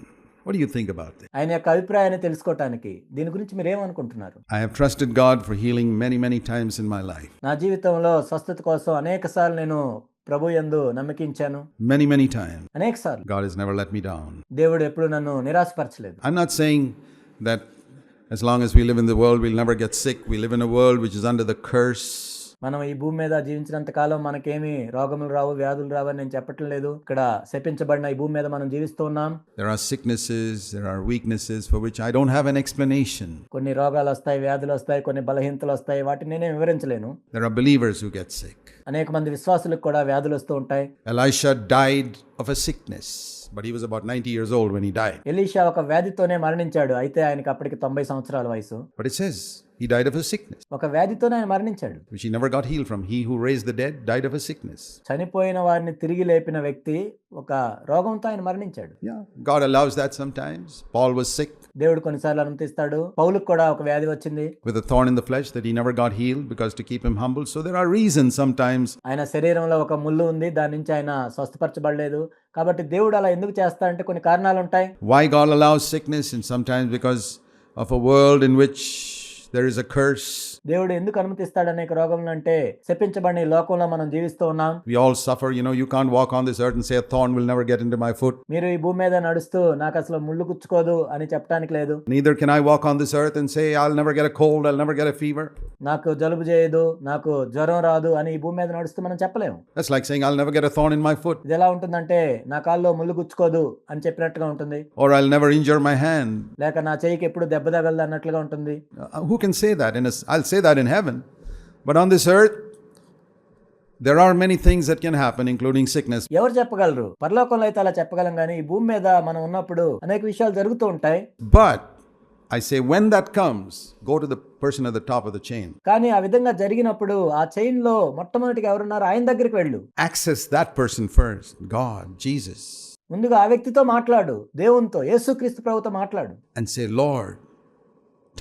S1: What do you think about this?
S2: ఆయన యొక్క అభిప్రాయాన్ని తెలుసుకోవటానికి దీని గురించి మీరు ఏమనుకుంటున్నారు?
S1: I have trusted God for healing many times in my life.
S2: నా జీవితంలో స్వస్థత కోసం అనేకసార్లు నేను ప్రభువుయందు నమ్మకించాను.
S1: Many times.
S2: అనేకసార్లు.
S1: God has never let me down.
S2: దేవుడు ఎప్పుడు నన్ను నిరాశపరచలేదు.
S1: I'm not saying that as long as we live in the world we'll never get sick. We live in a world which is under the curse.
S2: మనం ఈ భూమి మీద జీవించినంత కాలం మనకేమి రోగములు రావు, వ్యాధులు రావు అని నేను చెప్పటం లేదు. ఇక్కడ శపించబడిన ఈ భూమి మీద మనం జీవిస్తూ ఉన్నాం.
S1: There are sicknesses, there are weaknesses for which I don't have an explanation.
S2: కొన్ని రోగాలు వస్తాయి, వ్యాధులు వస్తాయి, కొన్ని బలహీనతలు వస్తాయి. వాటిని నేనే వివరించలేను.
S1: There are believers who get sick.
S2: అనేక మంది విశ్వాసులకు కూడా వ్యాధులు వస్తూ ఉంటాయి.
S1: Elisha died of a sickness, but he was about 90 years old when he died.
S2: Elisha ఒక వ్యాధితోనే మరణించాడు. అయితే ఆయనకి అప్పటికి 90 సంవత్సరాల వయసు.
S1: But it says he died of a sickness,
S2: ఒక వ్యాధితోనే ఆయన మరణించాడు.
S1: which he never got healed from. He who raised the dead died of a sickness.
S2: చనిపోయిన వారిని తిరిగి లేపిన వ్యక్తి ఒక రోగంతో ఆయన మరణించాడు.
S1: Yeah, God allows that sometimes. Paul was sick
S2: దేవుడు కొన్నిసార్లు అనుమతిస్తాడు. పౌలుకు కూడా ఒక వ్యాధి వచ్చింది.
S1: with a thorn in the flesh that he never got healed because to keep him humble. So there are reasons sometimes.
S2: ఆయన శరీరంలో ఒక ముళ్ళు ఉంది, దాని నుంచి ఆయన స్వస్థపరచబడలేదు. కాబట్టి దేవుడు అలా ఎందుకు చేస్తా అంటే కొన్ని కారణాలు ఉంటాయి.
S1: Why God allows sickness, and sometimes because of a world in which there is a curse.
S2: దేవుడు ఎందుకు అనుమతిస్తాడు అనేక రోగములు అంటే శపించబడిన ఈ లోకంలో మనం జీవిస్తూ ఉన్నాం.
S1: We all suffer. You can't walk on this earth and say a thorn will never get into my foot.
S2: మీరు ఈ భూమి మీద నడుస్తూ నాకు అసలు ముళ్ళు గుచ్చుకోదు అని చెప్పడానికి లేదు.
S1: Neither can I walk on this earth and say I'll never get a cold, I'll never get a fever.
S2: నాకు జలుబు చేయదు, నాకు జ్వరం రాదు అని ఈ భూమి మీద నడుస్తూ మనం చెప్పలేము.
S1: That's like saying I'll never get a thorn in my foot.
S2: ఇది ఎలా ఉంటుందంటే నా కాల్లో ముళ్ళు గుచ్చుకోదు అని చెప్పినట్టుగా ఉంటుంది.
S1: Or I'll never injure my hand.
S2: లేక నా చెయ్యికి ఎప్పుడు దెబ్బ తగలదు అన్నట్లుగా ఉంటుంది.
S1: Who can say that? I'll say that in heaven. But on this earth, there are many things that can happen, including sickness.
S2: ఎవరు చెప్పగలరు? పరలోకంలో అయితే అలా చెప్పగలం, కానీ ఈ భూమి మీద మనం ఉన్నప్పుడు అనేక విషయాలు జరుగుతూ ఉంటాయి.
S1: But I say when that comes, go to the person at the top of the chain.
S2: కానీ ఆ విధంగా జరిగినప్పుడు ఆ చైన్ లో మొట్టమొదటిగా ఎవరున్నారు ఆయన దగ్గరికి వెళ్ళు.
S1: Access that person first. God, Jesus.
S2: ముందుగా ఆ వ్యక్తితో మాట్లాడు, దేవునితో, యేసుక్రీస్తు ప్రభుతో మాట్లాడు.
S1: And say, Lord,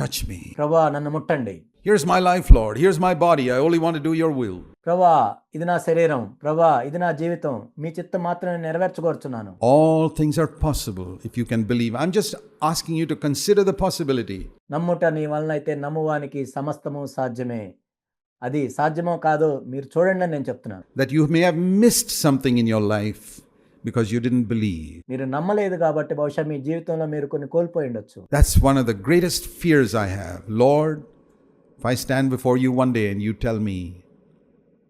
S1: touch me.
S2: ప్రభువా నన్ను ముట్టండి.
S1: Here's my life, Lord. Here's my body. I only want to do your will.
S2: ప్రభువా ఇది నా శరీరం, ప్రభువా ఇది నా జీవితం, మీ చిత్తం మాత్రమే నెరవేర్చగోరుచున్నాను.
S1: All things are possible if you can believe. I'm just asking you to consider the possibility.
S2: నమ్ముట నీ వలన అయితే నమ్మువానికి సమస్తము సాధ్యమే. అది సాధ్యమో కాదో మీరు చూడండి అని నేను చెప్తున్నాను.
S1: That you may have missed something in your life because you didn't believe.
S2: మీరు నమ్మలేదు కాబట్టి బహుశా మీ జీవితంలో మీరు కొన్ని కోల్పోయి ఉండొచ్చు.
S1: That's one of the greatest fears I have. Lord, if I stand before you one day and you tell me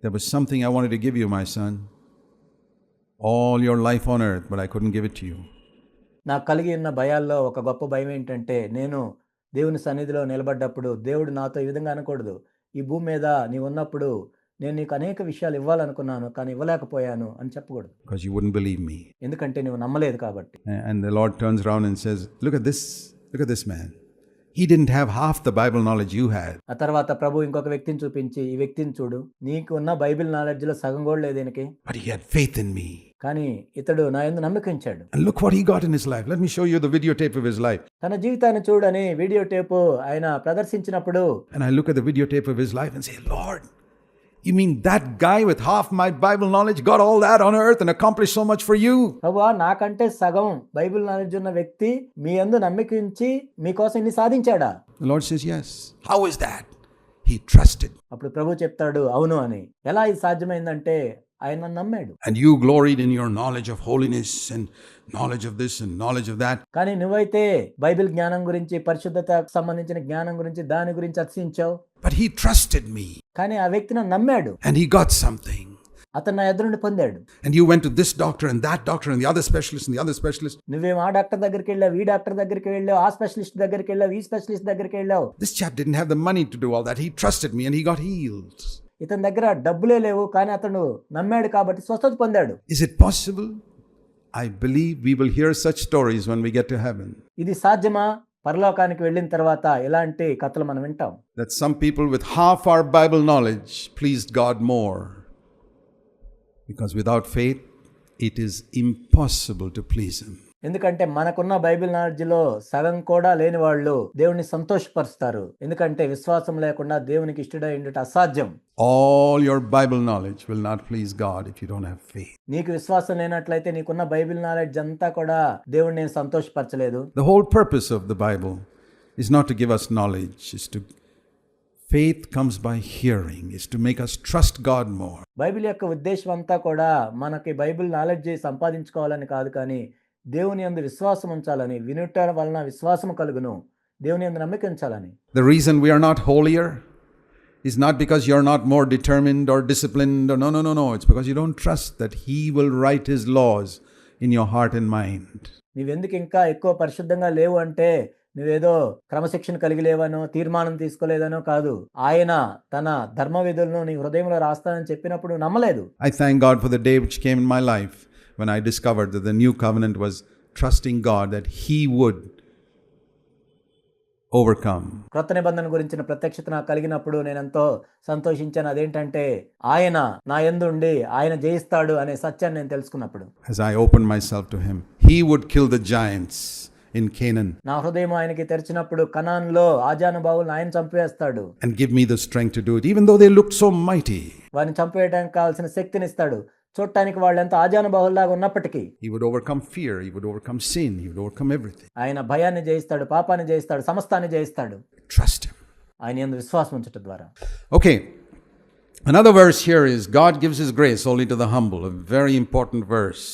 S1: there was something I wanted to give you, my son, all your life on earth, but I couldn't give it to you.
S2: నాకు కలిగి ఉన్న భయాల్లో ఒక గొప్ప భయం ఏంటంటే, నేను దేవుని సన్నిధిలో నిలబడ్డప్పుడు దేవుడు నాతో ఈ విధంగా అనకూడదు, ఈ భూమి మీద నీవు ఉన్నప్పుడు నేను నీకు అనేక విషయాలు ఇవ్వాలనుకున్నాను కానీ ఇవ్వలేకపోయాను అని చెప్పకూడదు.
S1: Because you wouldn't believe me.
S2: ఎందుకంటే నువ్వు నమ్మలేదు కాబట్టి.
S1: And the Lord turns around and says, look at this man. He didn't have half the Bible knowledge you had.
S2: ఆ తర్వాత ప్రభు ఇంకొక వ్యక్తిని చూపించి, ఈ వ్యక్తిని చూడు, నీకు ఉన్న బైబిల్ నాలెడ్జ్ లో సగం కూడా లేదు ఈయనకి.
S1: But he had faith in me.
S2: కానీ ఇతడు నా యందు నమ్మకం ఉంచాడు.
S1: And look what he got in his life. Let me show you the videotape of his life.
S2: తన జీవితాన్ని చూడని వీడియో టేపు ఆయన ప్రదర్శించినప్పుడు,
S1: And I look at the videotape of his life and say, Lord, You mean that guy with half my Bible knowledge got all that on earth and accomplished so much for you?
S2: ప్రభువా నాకంటే సగం Bible knowledge ఉన్న వ్యక్తి మీ యందు నమ్మిక ఉంచి మీకోసం ఇన్ని సాధించాడా?
S1: The Lord says, yes. How is that? He trusted.
S2: అప్పుడు ప్రభు చెప్తాడు అవును అని. ఎలా ఇది సాధ్యమైందంటే ఆయన నమ్మాడు.
S1: And you gloried in your knowledge of holiness and knowledge of this and knowledge of that.
S2: కానీ నువ్వైతే బైబిల్ జ్ఞానం గురించి, పరిశుద్ధతకు సంబంధించిన జ్ఞానం గురించి, దాని గురించి అతిశయించావు.
S1: But he trusted me.
S2: కానీ ఆ వ్యక్తి నన్ను నమ్మాడు.
S1: And he got something.
S2: అతను నా ఎదురు నుండి పొందాడు.
S1: And you went to this doctor and that doctor and the other specialist and the other specialist.
S2: నువ్వేం ఆ డాక్టర్ దగ్గరికి వెళ్ళావు, ఈ డాక్టర్ దగ్గరికి వెళ్ళావు, ఆ స్పెషలిస్ట్ దగ్గరికి వెళ్ళావు, ఈ స్పెషలిస్ట్ దగ్గరికి వెళ్ళావు.
S1: This chap didn't have the money to do all that. He trusted me and he got healed.
S2: ఇతని దగ్గర డబ్బులే లేవు, కానీ అతను నమ్మాడు కాబట్టి స్వస్థత పొందాడు.
S1: Is it possible? I believe we will hear such stories when we get to heaven.
S2: ఇది సాధ్యమా? పరలోకానికి వెళ్ళిన తర్వాత ఇలాంటి కథలు మనం వింటాం.
S1: That some people with half our Bible knowledge pleased God more. Because without faith, it is impossible to please Him.
S2: ఎందుకంటే మనకున్న బైబిల్ నాలెడ్జ్లో సగం కూడా లేని వాళ్ళు దేవుని సంతోషపరుస్తారు. ఎందుకంటే విశ్వాసం లేకుండా దేవునికి ఇష్టడై ఉండుట అసాధ్యం.
S1: All your Bible knowledge will not please God if you don't have faith.
S2: నీకు విశ్వాసం లేనట్లయితే నీకున్న బైబిల్ నాలెడ్జ్ అంతా కూడా దేవుడిని నేను సంతోషపరచలేదు.
S1: The whole purpose of the Bible is not to give us knowledge, is to faith comes by hearing, is to make us trust God more.
S2: Bible యొక్క ఉద్దేశం అంతా కూడా మనకి బైబిల్ నాలెడ్జ్ సంపాదించుకోవాలని కాదు, కానీ దేవుని యందు విశ్వాసం ఉంచాలని, వినుట వలన విశ్వాసం కలుగును, దేవుని యందు నమ్మిక ఉంచాలని.
S1: The reason we are not holier is not because you're not more determined or disciplined or no. It's because you don't trust that He will write His laws in your heart and mind.
S2: నీవెందుకు ఇంకా ఎక్కువ పరిశుద్ధంగా లేవు అంటే నువ్వేదో క్రమశిక్షణ కలిగి లేవనో, తీర్మానం తీసుకోలేదనో కాదు. ఆయన తన ధర్మ విధులను నీ హృదయంలో రాస్తానని చెప్పినప్పుడు నమ్మలేదు.
S1: I thank God for the day which came in my life when I discovered that the new covenant was trusting God that He would overcome.
S2: క్రొత్త నిబంధన గురించిన ప్రత్యక్షత నాకు కలిగినప్పుడు నేను ఎంతో సంతోషించాను. అదేంటంటే ఆయన నా యందు ఉండి ఆయన జయిస్తాడు అనే సత్యాన్ని నేను తెలుసుకున్నప్పుడు.
S1: As I opened myself to Him, He would kill the giants in Canaan.
S2: నా హృదయం ఆయనకి తెరిచినప్పుడు కనాన్లో ఆజానుబాహులను ఆయన చంపేస్తాడు.
S1: And give me the strength to do it, even though they looked so mighty.
S2: వారిని చంపేయడానికి కావాల్సిన శక్తిని ఇస్తాడు. చూడటానికి వాళ్ళు ఎంత ఆజానుబాహుల్లాగా ఉన్నప్పటికీ
S1: He would overcome fear, He would overcome sin, He would overcome everything.
S2: ఆయన భయాన్ని జయిస్తాడు, పాపాన్ని జయిస్తాడు, సమస్తాన్ని జయిస్తాడు.
S1: Trust Him.
S2: ఆయన యందు విశ్వాసం ఉంచడం ద్వారా.
S1: Okay. Another verse here is God gives His grace only to the humble, a very important verse.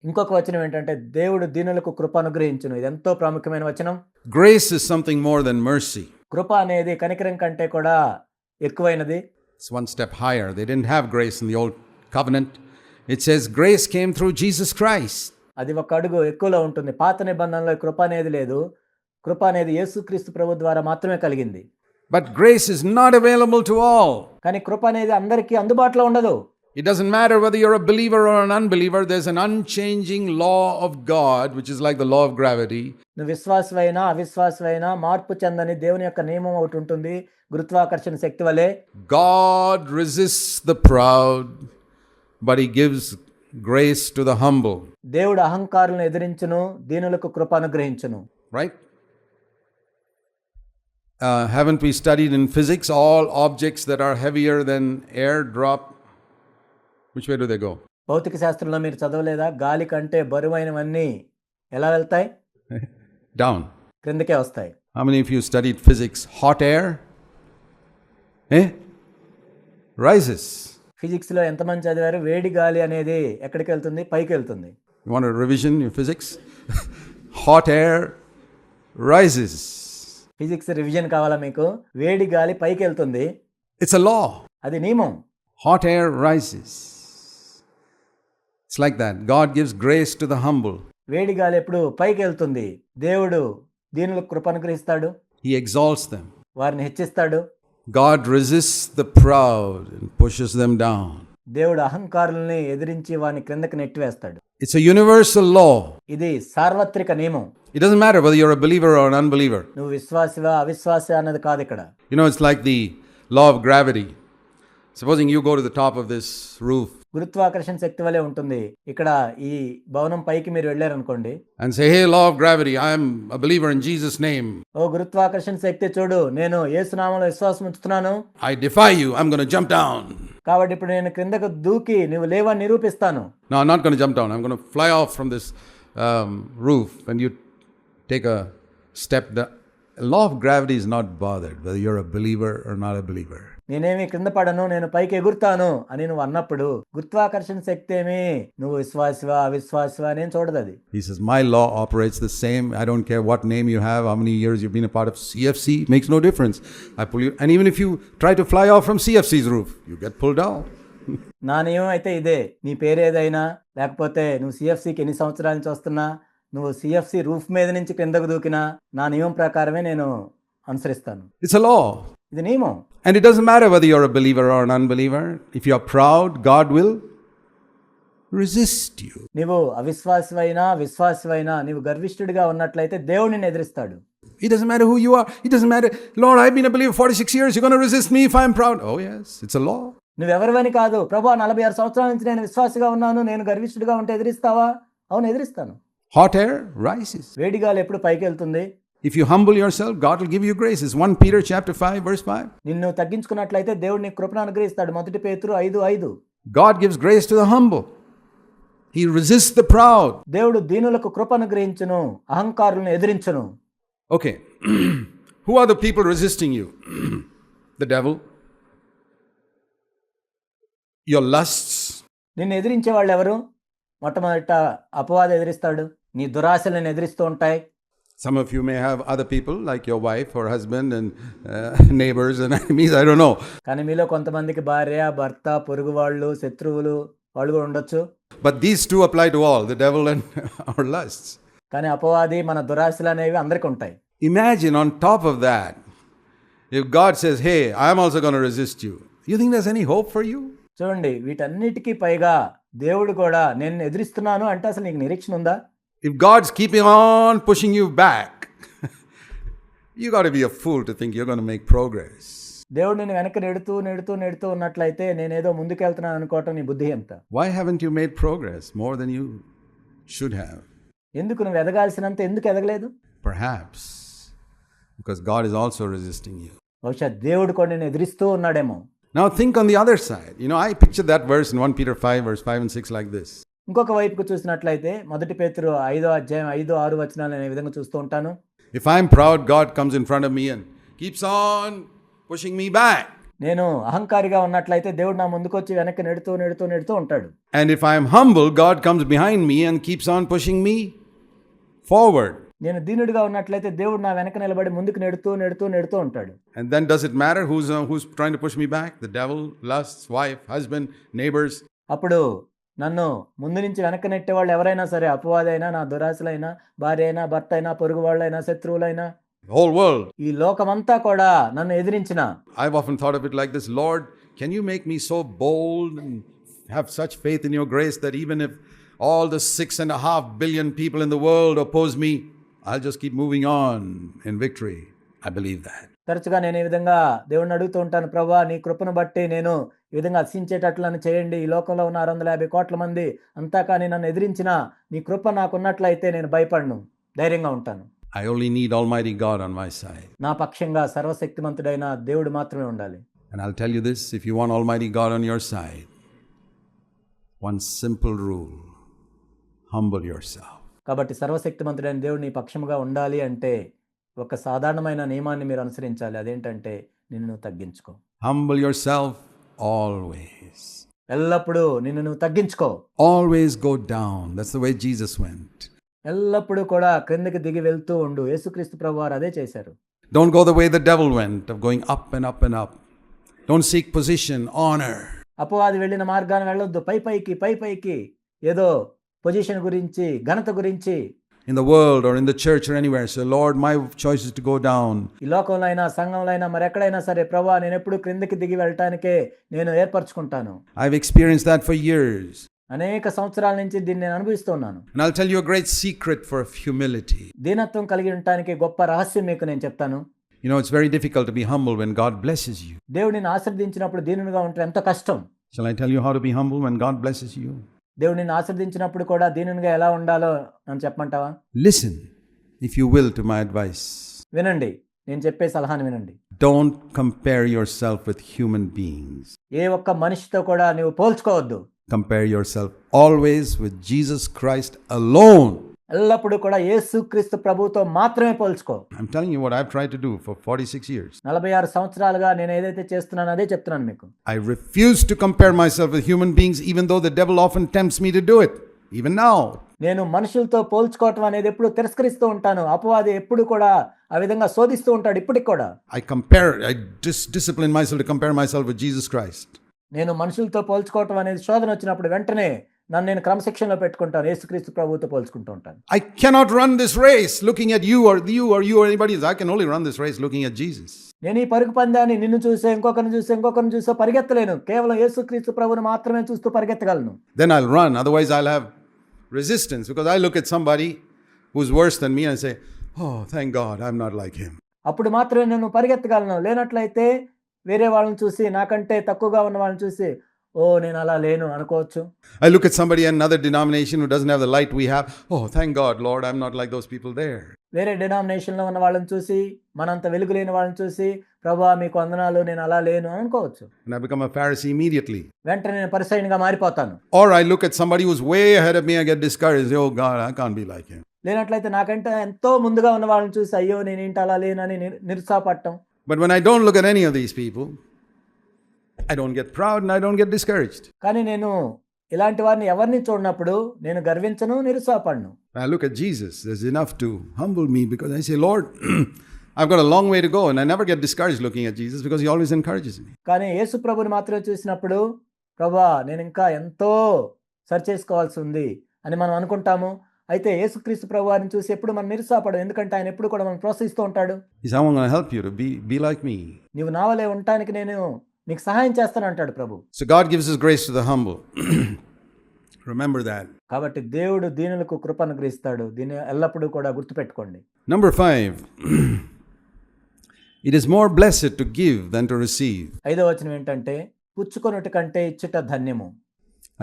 S2: ఇంకొక వచనం ఏంటంటే దేవుడు దీనులకు కృప అనుగ్రహించును. ఇది ఎంతో ప్రాముఖ్యమైన వచనం.
S1: Grace is something more than mercy.
S2: కృప అనేది కనికరం కంటే కూడా ఎక్కువైనది.
S1: It's one step higher. They didn't have grace in the old covenant. It says grace came through Jesus Christ.
S2: అది ఒక అడుగు ఎక్కువలో ఉంటుంది. పాత నిబంధనలో కృప అనేది లేదు. కృప అనేది యేసుక్రీస్తు ప్రభు ద్వారా మాత్రమే కలిగింది.
S1: But grace is not available to all.
S2: కానీ కృప అనేది అందరికీ అందుబాటులో ఉండదు.
S1: It doesn't matter whether you're a believer or an unbeliever. There's an unchanging law of God, which is like the law of gravity.
S2: నువ్వు విశ్వాసమైనా అవిశ్వాసమైనా మార్పు చెందని దేవుని యొక్క నియమం ఒకటి ఉంటుంది, గురుత్వాకర్షణ శక్తి వలె.
S1: God resists the proud, but He gives grace to the humble.
S2: దేవుడు అహంకారులను ఎదిరించును, దీనులకు కృప అనుగ్రహించును.
S1: Right? Haven't we studied in physics all objects that are heavier than air drop? Which way do they go?
S2: భౌతిక శాస్త్రంలో మీరు చదవలేదా? గాలి కంటే బరువైనవన్నీ ఎలా వెళ్తాయి?
S1: Down.
S2: క్రిందకే వస్తాయి.
S1: How many of you studied physics? Hot air? Rises.
S2: Physics లో ఎంతమంది చదివారు? వేడి గాలి అనేది ఎక్కడికి వెళ్తుంది? పైకి వెళ్తుంది.
S1: You want a revision in physics? Hot air rises.
S2: Physics revision కావాలా మీకు? వేడి గాలి పైకి వెళ్తుంది.
S1: It's a law.
S2: అది నియమం.
S1: Hot air rises. It's like that. God gives grace to the humble.
S2: వేడి గాలి ఎప్పుడు పైకి వెళ్తుంది. దేవుడు దీనులకు కృప అనుగ్రహిస్తాడు.
S1: He exalts them.
S2: వారిని హెచ్చిస్తాడు.
S1: God resists the proud and pushes them down.
S2: దేవుడు అహంకారుల్ని ఎదిరించి వారిని క్రిందకి నెట్టివేస్తాడు.
S1: It's a universal law.
S2: ఇది సార్వత్రిక నియమం.
S1: It doesn't matter whether you're a believer or an unbeliever.
S2: నువ్వు విశ్వాసివా అవిశ్వాసి అన్నది కాదు ఇక్కడ.
S1: You know, it's like the law of gravity. Supposing you go to the top of this roof
S2: గురుత్వాకర్షణ శక్తి వలె ఉంటుంది. ఇక్కడ ఈ భవనం పైకి మీరు వెళ్ళారనుకోండి
S1: and say, hey, law of gravity, I am a believer in Jesus' name.
S2: ఓ గురుత్వాకర్షణ శక్తి చూడు, నేను యేసు నామములో విశ్వాసం ఉంచుతున్నాను.
S1: I defy you. I'm going to jump down.
S2: కాబట్టి ఇప్పుడు నేను క్రిందకు దూకి నువ్వు లేవని నిరూపిస్తాను.
S1: No, I'm not going to jump down. I'm going to fly off from this roof. When you take a step, the law of gravity is not bothered whether you're a believer or not a believer.
S2: నేనేమి క్రింద పడను, నేను పైకి ఎగురుతాను అని నువ్వు అన్నప్పుడు గురుత్వాకర్షణ శక్తి ఏమి నువ్వు విశ్వాసివా అవిశ్వాసివా అని చూడదు అది.
S1: He says, my law operates the same. I don't care what name you have, how many years you've been a part of CFC, makes no difference. I pull you, and even if you try to fly off from CFC's roof, you get pulled down.
S2: నా నియమం అయితే ఇదే. నీ పేరు ఏదైనా లేకపోతే నువ్వు సిఎఫ్సికి ఎన్ని సంవత్సరాల నుంచి వస్తున్నా, నువ్వు సిఎఫ్సి రూఫ్ మీద నుంచి క్రిందకు దూకినా నా నియమం ప్రకారమే నేను అనుసరిస్తాను.
S1: It's a law.
S2: ఇది నియమం.
S1: And it doesn't matter whether you're a believer or an unbeliever. If you're proud, God will resist you.
S2: నీవు అవిశ్వాసివైనా విశ్వాసివైనా నీవు గర్విష్ఠుడిగా ఉన్నట్లయితే దేవుడు నిన్ను ఎదిరిస్తాడు.
S1: It doesn't matter who you are. It doesn't matter, Lord, I've been a believer 46 years. You're going to resist me if I'm proud. Oh yes, it's a law.
S2: నువ్వెవరివని కాదు, ప్రభువా 46 సంవత్సరాల నుంచి నేను విశ్వాసిగా ఉన్నాను, నేను గర్విష్ఠుడిగా ఉంటే ఎదిరిస్తావా? అవును, ఎదిరిస్తాను.
S1: Hot air rises.
S2: వేడిగాలు ఎప్పుడు పైకి వెళ్తుంది.
S1: If you humble yourself, God will give you grace. It's 1 Peter chapter 5 verse 5.
S2: నిన్ను తగ్గించుకున్నట్లయితే దేవుడు నీకు కృపను అనుగ్రహిస్తాడు. 1 పేతురు 5:5.
S1: God gives grace to the humble. He resists the proud.
S2: దేవుడు దీనులకు కృప అనుగ్రహించును, అహంకారులను ఎదిరించును.
S1: Okay. Who are the people resisting you? The devil. Your lusts.
S2: నిన్ను ఎదిరించే వాళ్ళు ఎవరు? మొట్టమొదట అపవాది ఎదిరిస్తాడు. నీ దురాశలు నిన్ను ఎదిరిస్తూ ఉంటాయి.
S1: Some of you may have other people like your wife or husband and neighbors and enemies. I don't know.
S2: కానీ మీలో కొంతమందికి భార్య, భర్త, పొరుగు వాళ్ళు, శత్రువులు వాళ్ళు కూడా ఉండొచ్చు.
S1: But these two apply to all, the devil and our lusts.
S2: కానీ అపవాది మన దురాశలు అనేవి అందరికీ ఉంటాయి.
S1: Imagine on top of that, if God says, hey, I'm also going to resist you. You think there's any hope for you?
S2: చూడండి, వీటన్నిటికీ పైగా దేవుడు కూడా నేను ఎదిరిస్తున్నాను అంటే అసలు నీకు నిరీక్షణ ఉందా?
S1: If God's keeping on pushing you back, you got to be a fool to think you're going to make progress.
S2: దేవుడు నిన్ను వెనక్కి నెడుతూ ఉన్నట్లయితే నేనేదో ముందుకెళ్తున్నాను అనుకోవటం నీ బుద్ధి ఎంత?
S1: Why haven't you made progress more than you should have?
S2: ఎందుకు నువ్వు ఎదగాల్సినంత ఎందుకు ఎదగలేదు?
S1: Perhaps because God is also resisting you.
S2: బహుశా దేవుడు కూడా నిన్ను ఎదిరిస్తూ ఉన్నాడేమో.
S1: Now think on the other side. You know, I picture that verse in 1 Peter 5 verse 5 and 6 like this.
S2: ఇంకొక వైపుకు చూసినట్లయితే 1 పేతురు 5:5-6 వచనాలు నేను ఈ విధంగా చూస్తూ ఉంటాను.
S1: If I'm proud, God comes in front of me and keeps on pushing me back.
S2: నేను అహంకారిగా ఉన్నట్లయితే దేవుడు నా ముందుకు వచ్చి వెనక్కి నెడుతూ ఉంటాడు.
S1: And if I'm humble, God comes behind me and keeps on pushing me forward.
S2: నేను దీనుడిగా ఉన్నట్లయితే దేవుడు నా వెనక నిలబడి ముందుకు నెడుతూ ఉంటాడు.
S1: And then does it matter who's trying to push me back? The devil, lusts, wife, husband, neighbors.
S2: అప్పుడు నన్ను ముందు నుంచి వెనక్కి నెట్టే వాళ్ళు ఎవరైనా సరే, అపవాదైనా, నా దురాశలైనా, భార్య అయినా, భర్త అయినా, పొరుగు వాళ్ళైనా, శత్రువులైనా,
S1: The whole world.
S2: ఈ లోకమంతా కూడా నన్ను ఎదిరించిన.
S1: I've often thought of it like this. Lord, can you make me so bold and have such faith in your grace that even if all the 6.5 billion people in the world oppose me, I'll just keep moving on in victory. I believe that.
S2: తరచుగా నేను ఈ విధంగా దేవుడిని అడుగుతూ ఉంటాను, ప్రభువా నీ కృపను బట్టి నేను ఈ విధంగా అర్చించేటట్లు నన్ను చేయండి. ఈ లోకంలో ఉన్న 650 కోట్ల మంది అంతా కానీ నన్ను ఎదిరించిన నీ కృప నాకున్నట్లయితే నేను భయపడను, ధైర్యంగా ఉంటాను.
S1: I only need Almighty God on my side.
S2: నా పక్షంగా సర్వశక్తిమంతుడైన దేవుడు మాత్రమే ఉండాలి.
S1: And I'll tell you this, if you want Almighty God on your side, one simple rule, humble yourself.
S2: కాబట్టి సర్వశక్తిమంతుడైన దేవుడు నీ పక్షముగా ఉండాలి అంటే ఒక సాధారణమైన నియమాన్ని మీరు అనుసరించాలి. అదేంటంటే నిన్ను నువ్వు తగ్గించుకో.
S1: Humble yourself always.
S2: ఎల్లప్పుడూ నిన్ను నువ్వు తగ్గించుకో.
S1: Always go down. That's the way Jesus went.
S2: ఎల్లప్పుడూ కూడా క్రిందకి దిగి వెళ్తూ ఉండు. యేసుక్రీస్తు ప్రభువారు అదే చేశారు.
S1: Don't go the way the devil went, of going up and up and up. Don't seek position, honor.
S2: అపవాది వెళ్ళిన మార్గాన్ని వెళ్ళొద్దు. పైకి ఏదో పొజిషన్ గురించి, ఘనత గురించి.
S1: In the world or in the church or anywhere, so Lord, my choice is to go down.
S2: ఈ లోకంలో అయినా, సంఘంలో అయినా, మరి ఎక్కడైనా సరే, ప్రభువా నేను ఎప్పుడు క్రిందకి దిగి వెళ్ళటానికే నేను ఏర్పరచుకుంటాను.
S1: I've experienced that for years.
S2: అనేక సంవత్సరాల నుంచి దీన్ని నేను అనుభవిస్తున్నాను.
S1: And I'll tell you a great secret for humility.
S2: దీనత్వం కలిగి ఉండటానికి గొప్ప రహస్యం మీకు నేను చెప్తాను.
S1: You know, it's very difficult to be humble when God blesses you.
S2: దేవుడు నిన్ను ఆశీర్వదించినప్పుడు దీనునిగా ఉంటే ఎంత కష్టం.
S1: Shall I tell you how to be humble when God blesses you?
S2: దేవుడు నిన్ను ఆశీర్వదించినప్పుడు కూడా దీనునిగా ఎలా ఉండాలో నన్ను చెప్పమంటావా?
S1: Listen, if you will, to my advice.
S2: వినండి, నేను చెప్పే సలహాను వినండి.
S1: Don't compare yourself with human beings.
S2: ఏ ఒక్క మనిషితో కూడా నువ్వు పోల్చుకోవద్దు.
S1: Compare yourself always with Jesus Christ alone.
S2: ఎల్లప్పుడూ కూడా యేసుక్రీస్తు ప్రభువుతో మాత్రమే పోల్చుకో.
S1: I'm telling you what I've tried to do for 46 years.
S2: 46 సంవత్సరాలుగా నేను ఏదైతే చేస్తున్నానో అదే చెప్తున్నాను మీకు.
S1: I refuse to compare myself with human beings even though the devil often tempts me to do it. Even now.
S2: నేను మనుషులతో పోల్చుకోవటం అనేది ఎప్పుడు తిరస్కరిస్తూ ఉంటాను. అపవాది ఎప్పుడు కూడా ఆ విధంగా శోధిస్తూ ఉంటాడు ఇప్పటికి కూడా.
S1: I discipline myself to compare myself with Jesus Christ.
S2: నేను మనుషులతో పోల్చుకోవటం అనేది శోధన వచ్చినప్పుడు వెంటనే నన్ను నేను క్రమశిక్షణలో పెట్టుకుంటాను. యేసుక్రీస్తు ప్రభువుతో పోల్చుకుంటూ ఉంటాను.
S1: I cannot run this race looking at you or anybody else. I can only run this race looking at Jesus.
S2: నేను ఈ పరుగు పందాన్ని నిన్ను చూసే ఇంకొకరిని చూసే పరిగెత్తలేను. కేవలం యేసుక్రీస్తు ప్రభువును మాత్రమే చూస్తూ పరిగెత్తగలను.
S1: Then I'll run, otherwise I'll have resistance because I look at somebody who's worse than me and I say, "Oh, thank God, I'm not like him."
S2: అప్పుడు మాత్రమే నేను పరిగెత్తగలను. లేనట్లయితే వేరే వాళ్ళని చూసి నాకంటే తక్కువగా ఉన్న వాళ్ళని చూసి నేను అలా లేను అనుకోవచ్చు.
S1: I look at somebody in another denomination who doesn't have the light we have. "Oh, thank God, Lord, I'm not like those people there."
S2: వేరే డినామినేషన్లో ఉన్న వాళ్ళని చూసి మనంత వెలుగు లేని వాళ్ళని చూసి ప్రభువా మీకు వందనాలు నేను అలా లేను అనుకోవచ్చు.
S1: And I become a Pharisee immediately.
S2: వెంటనే నేను పరిసయ్యునిగా మారిపోతాను.
S1: Or I look at somebody who's way ahead of me, I get discouraged. "Oh God, I can't be like him."
S2: లేనట్లయితే నాకంటే ఎంతో ముందుగా ఉన్న వాళ్ళని చూసి అయ్యో నేనేంటి అలా లేనని నిరుత్సాహపడటం.
S1: But when I don't look at any of these people, I don't get proud and I don't get discouraged.
S2: కానీ నేను ఇలాంటి వారిని ఎవరిని చూడనప్పుడు నేను గర్వించను, నిరుత్సాహపడను.
S1: I look at Jesus. There's enough to humble me because I say, "Lord, I've got a long way to go," and I never get discouraged looking at Jesus because he always encourages me.
S2: కానీ యేసు ప్రభువుని మాత్రమే చూసినప్పుడు ప్రభువా నేను ఇంకా ఎంతో సరి చేసుకోవాల్సి ఉంది అని మనం అనుకుంటాము. అయితే యేసుక్రీస్తు ప్రభువారిని చూసి ఎప్పుడు మనం నిరుత్సాహపడం. ఎందుకంటే ఆయన ఎప్పుడు కూడా మనం ప్రోత్సహిస్తూ ఉంటాడు.
S1: He said, "I'm going to help you to be like me."
S2: నీవు నా వలే ఉండటానికి నేను నీకు సహాయం చేస్తాను అంటాడు ప్రభు.
S1: So God gives his grace to the humble. Remember that.
S2: కాబట్టి దేవుడు దీనులకు కృప అనుగ్రహిస్తాడు. దీన్ని ఎల్లప్పుడూ కూడా గుర్తుపెట్టుకోండి.
S1: Number 5. It is more blessed to give than to receive.
S2: 5వ వచనం ఏంటంటే పుచ్చుకొనుట కంటే ఇచ్చుట ధన్యము.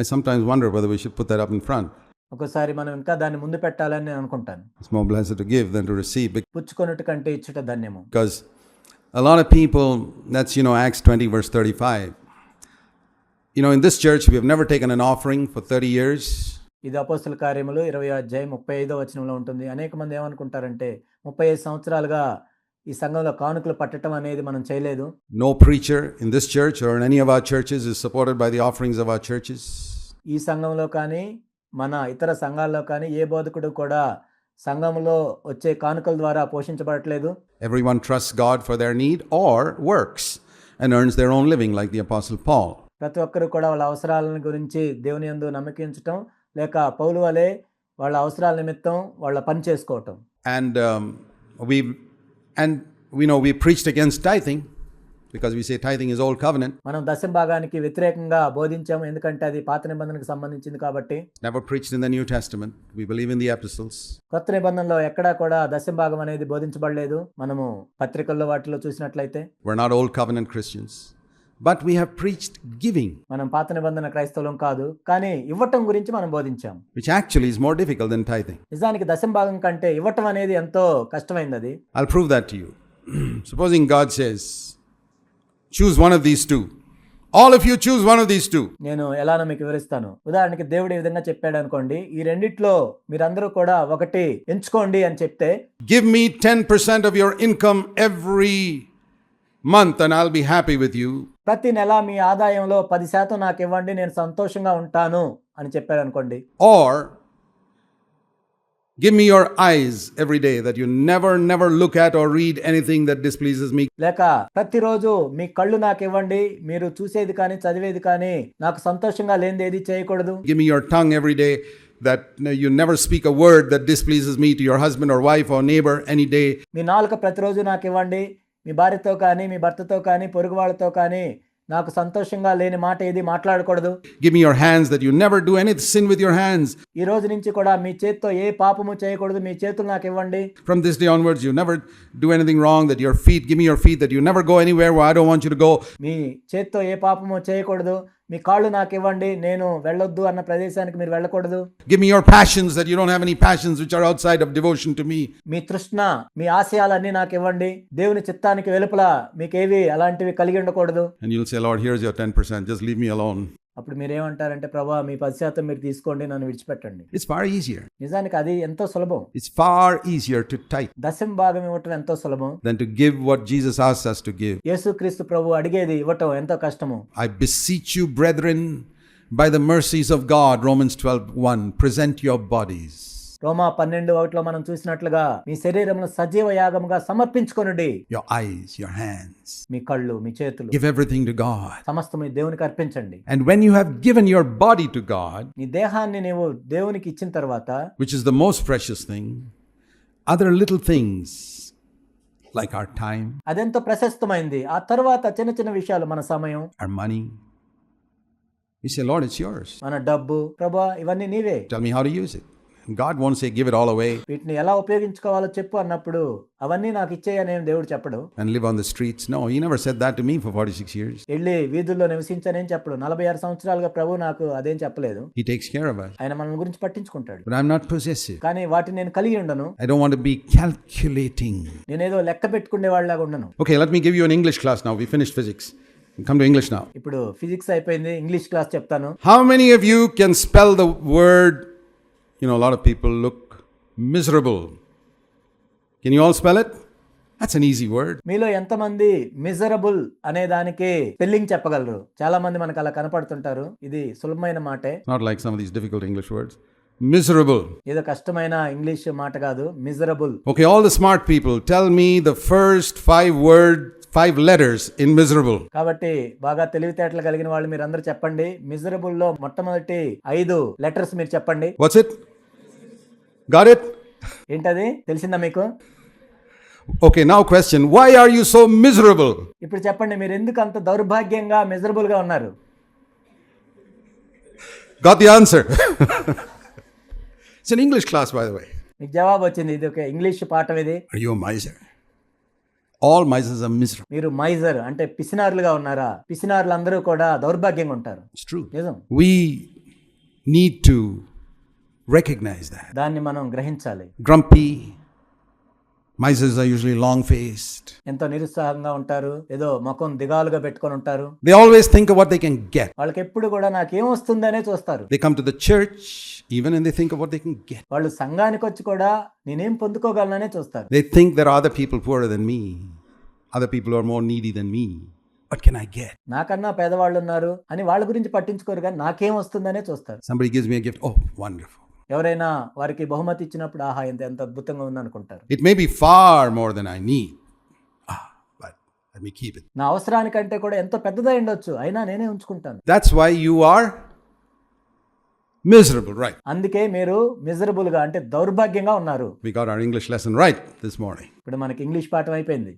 S1: I sometimes wonder whether we should put that up in front.
S2: ఒకసారి మనం ఇంకా దాన్ని ముందు పెట్టాలని నేను అనుకుంటాను.
S1: It's more blessed to give than to receive.
S2: పుచ్చుకొనుట కంటే ఇచ్చుట ధన్యము.
S1: Because a lot of people, that's, Acts 20 verse 35. In this church, we have never taken an offering for 30 years.
S2: ఇది అపోస్తల కార్యములు 20వ అధ్యాయం 35వ వచనంలో ఉంటుంది. అనేక మంది ఏమనుకుంటారంటే 35 సంవత్సరాలుగా ఈ సంఘంలో కానుకలు పట్టడం అనేది మనం చేయలేదు.
S1: No preacher in this church or in any of our churches is supported by the offerings of our churches.
S2: ఈ సంఘంలో కానీ మన ఇతర సంఘాల్లో కానీ ఏ బోధకుడు కూడా సంఘంలో వచ్చే కానుకల ద్వారా పోషించబడట్లేదు.
S1: Everyone trusts God for their need or works and earns their own living like the Apostle Paul.
S2: ప్రతి ఒక్కరు కూడా వాళ్ళ అవసరాలను గురించి దేవుని యందు నమ్మకించటం లేక పౌలు వలె వాళ్ళ అవసరాల నిమిత్తం వాళ్ళ పని చేసుకోవటం.
S1: And we preached against tithing because we say tithing is old covenant.
S2: మనం దశమ భాగానికి వ్యతిరేకంగా బోధించాము. ఎందుకంటే అది పాత నిబంధనకు సంబంధించింది కాబట్టి.
S1: Never preached in the New Testament. We believe in the epistles.
S2: కొత్త నిబంధనలో ఎక్కడా కూడా దశమ భాగం అనేది బోధించబడలేదు. మనము పత్రికల్లో వాటిలో చూసినట్లయితే.
S1: We're not old covenant Christians, but we have preached giving.
S2: మనం పాత నిబంధన క్రైస్తవులం కాదు, కానీ ఇవ్వటం గురించి మనం బోధించాం.
S1: Which actually is more difficult than tithing.
S2: నిజానికి దశమ భాగం కంటే ఇవ్వటం అనేది ఎంతో కష్టమైనది అది.
S1: I'll prove that to you. Supposing God says, choose one of these two. All of you choose one of these two.
S2: నేను ఎలానో మీకు వివరిస్తాను. ఉదాహరణకి దేవుడు ఈ విధంగా చెప్పాడు అనుకోండి, ఈ రెండిట్లో మీరందరూ కూడా ఒకటి ఎంచుకోండి అని చెప్తే,
S1: give me 10% of your income every month and I'll be happy with you.
S2: ప్రతి నెల మీ ఆదాయంలో 10% నాకు ఇవ్వండి, నేను సంతోషంగా ఉంటాను అని చెప్పాడు అనుకోండి.
S1: Or give me your eyes every day that you never look at or read anything that displeases me.
S2: లేక ప్రతిరోజు మీ కళ్ళు నాకు ఇవ్వండి, మీరు చూసేది కానీ చదివేది కానీ నాకు సంతోషంగా లేనిది ఏది చేయకూడదు.
S1: Give me your tongue every day that you never speak a word that displeases me to your husband or wife or neighbor any day.
S2: మీ నాలుక ప్రతిరోజు నాకు ఇవ్వండి, మీ భార్యతో కానీ మీ భర్తతో కానీ పొరుగు వాళ్ళతో కానీ నాకు సంతోషంగా లేని మాట ఏది మాట్లాడకూడదు.
S1: Give me your hands that you never do any sin with your hands.
S2: ఈ రోజు నుంచి కూడా మీ చేత్తో ఏ పాపము చేయకూడదు, మీ చేతులు నాకు ఇవ్వండి.
S1: From this day onwards you never do anything wrong. That your feet, give me your feet that you never go anywhere where I don't want you to go.
S2: మీ చేత్తో ఏ పాపము చేయకూడదు, మీ కాళ్ళు నాకు ఇవ్వండి, నేను వెళ్ళొద్దు అన్న ప్రదేశానికి మీరు వెళ్ళకూడదు.
S1: Give me your passions that you don't have any passions which are outside of devotion to me.
S2: మీ తృష్ణ, మీ ఆశయాలన్నీ నాకు ఇవ్వండి, దేవుని చిత్తానికి వెలుపల మీకేవి అలాంటివి కలిగి ఉండకూడదు.
S1: And you'll say, Lord, here's your 10%. Just leave me alone.
S2: అప్పుడు మీరేమంటారంటే, ప్రభా మీ 10% మీరు తీసుకోండి, నన్ను విడిచిపెట్టండి.
S1: It's far easier.
S2: నిజానికి అది ఎంతో సులభం.
S1: It's far easier to tithe
S2: దశమ భాగం ఇవ్వటం ఎంతో సులభం
S1: than to give what Jesus asks us to give.
S2: యేసుక్రీస్తు ప్రభు అడిగేది ఇవ్వటం ఎంతో కష్టము.
S1: I beseech you, brethren, by the mercies of God, Romans 12:1, present your bodies.
S2: రోమా 12:1 మనం చూసినట్లుగా మీ శరీరమును సజీవ యాగముగా సమర్పించుకొనుడి.
S1: Your eyes, your hands.
S2: మీ కళ్ళు, మీ చేతులు,
S1: Give everything to God.
S2: సమస్తము దేవునికి అర్పించండి.
S1: And when you have given your body to God,
S2: నీ దేహాన్ని నీవు దేవునికి ఇచ్చిన తర్వాత,
S1: which is the most precious thing, other little things like our time,
S2: అదెంతో ప్రశస్తమైంది. ఆ తర్వాత చిన్న చిన్న విషయాలు, మన సమయం,
S1: our money, you say, Lord, it's yours.
S2: మన డబ్బు, ప్రభువా ఇవన్నీ నీవే,
S1: Tell me how to use it. And God won't say, give it all away
S2: వీటిని ఎలా ఉపయోగించుకోవాలో చెప్పు అన్నప్పుడు అవన్నీ నాకు ఇచ్చేయని దేవుడు చెప్పడు.
S1: and live on the streets. No, He never said that to me for 46 years.
S2: వెళ్ళి వీధుల్లో నివసించనేం చెప్పడు. 46 సంవత్సరాలుగా ప్రభు నాకు అదేం చెప్పలేదు.
S1: He takes care of us.
S2: ఆయన మన గురించి పట్టించుకుంటాడు.
S1: But I'm not possessive.
S2: కానీ వాటిని నేను కలిగి ఉండను.
S1: I don't want to be calculating.
S2: నేనేదో లెక్క పెట్టుకునే వాళ్ళగా ఉండను.
S1: Okay, let me give you an English class now. We finished physics. Come to English now.
S2: ఇప్పుడు ఫిజిక్స్ అయిపోయింది, ఇంగ్లీష్ క్లాస్ చెప్తాను.
S1: How many of you can spell the word? You know, a lot of people look miserable. Can you all spell it? That's an easy word.
S2: మీలో ఎంతమంది miserable అనే దానికి spelling చెప్పగలరు? చాలా మంది మనకు అలా కనపడుతుంటారు. ఇది సులభమైన మాటే.
S1: Not like some of these difficult English words. Miserable.
S2: ఏదో కష్టమైన ఇంగ్లీష్ మాట కాదు, miserable.
S1: Okay, all the smart people, tell me the first 5 letters in miserable.
S2: కాబట్టి బాగా తెలివితేటలు కలిగిన వాళ్ళు మీరు అందరూ చెప్పండి. మిజరబుల్ లో మొట్టమొదటి 5 లెటర్స్ మీరు చెప్పండి.
S1: What's it? Got it?
S2: ఏంటది? తెలిసిందా మీకు?
S1: Okay, now question. Why are you so miserable?
S2: ఇప్పుడు చెప్పండి, మీరు ఎందుకు అంత దౌర్భాగ్యంగా మిజరబుల్ గా ఉన్నారు?
S1: Got the answer. It's an English class, by the way.
S2: మీకు జవాబు వచ్చింది. ఇది ఒక ఇంగ్లీష్ పాఠం ఇది.
S1: Are you a miser? All misers are miserable.
S2: మీరు మైజర్ అంటే పిసినారులుగా ఉన్నారా? పిసినారులు అందరూ కూడా దౌర్భాగ్యంగా ఉంటారు.
S1: It's true.
S2: నిజం.
S1: We need to recognize that.
S2: దాన్ని మనం గ్రహించాలి.
S1: Grumpy. Misers are usually long-faced.
S2: ఎంతో నిరుత్సాహంగా ఉంటారు, ఏదో ముఖం దిగాలుగా పెట్టుకొని ఉంటారు.
S1: They always think of what they can get.
S2: వాళ్ళకి ఎప్పుడు కూడా నాకేం వస్తుందనే చూస్తారు.
S1: They come to the church even and they think of what they can get.
S2: వాళ్ళు సంఘానికి వచ్చి కూడా నేనేం పొందుకోగలననే చూస్తారు.
S1: They think there are other people poorer than me. Other people who are more needy than me. What can I get?
S2: నాకన్నా పేదవాళ్ళు ఉన్నారు అని వాళ్ళ గురించి పట్టించుకోరు, కానీ నాకేం వస్తుందనే చూస్తారు.
S1: Somebody gives me a gift. Oh, wonderful.
S2: ఎవరైనా వారికి బహుమతి ఇచ్చినప్పుడు ఆహా ఎంత అద్భుతంగా ఉందనుకుంటారు.
S1: It may be far more than I need. But let me keep it.
S2: నా అవసరానికంటే కూడా ఎంతో పెద్దదై ఉండొచ్చు, అయినా నేనే ఉంచుకుంటాను.
S1: That's why you are miserable, right?
S2: అందుకే మీరు మిజరబుల్ గా అంటే దౌర్భాగ్యంగా ఉన్నారు.
S1: We got our English lesson right this morning.
S2: ఇప్పుడు మనకి ఇంగ్లీష్ పాఠం అయిపోయింది.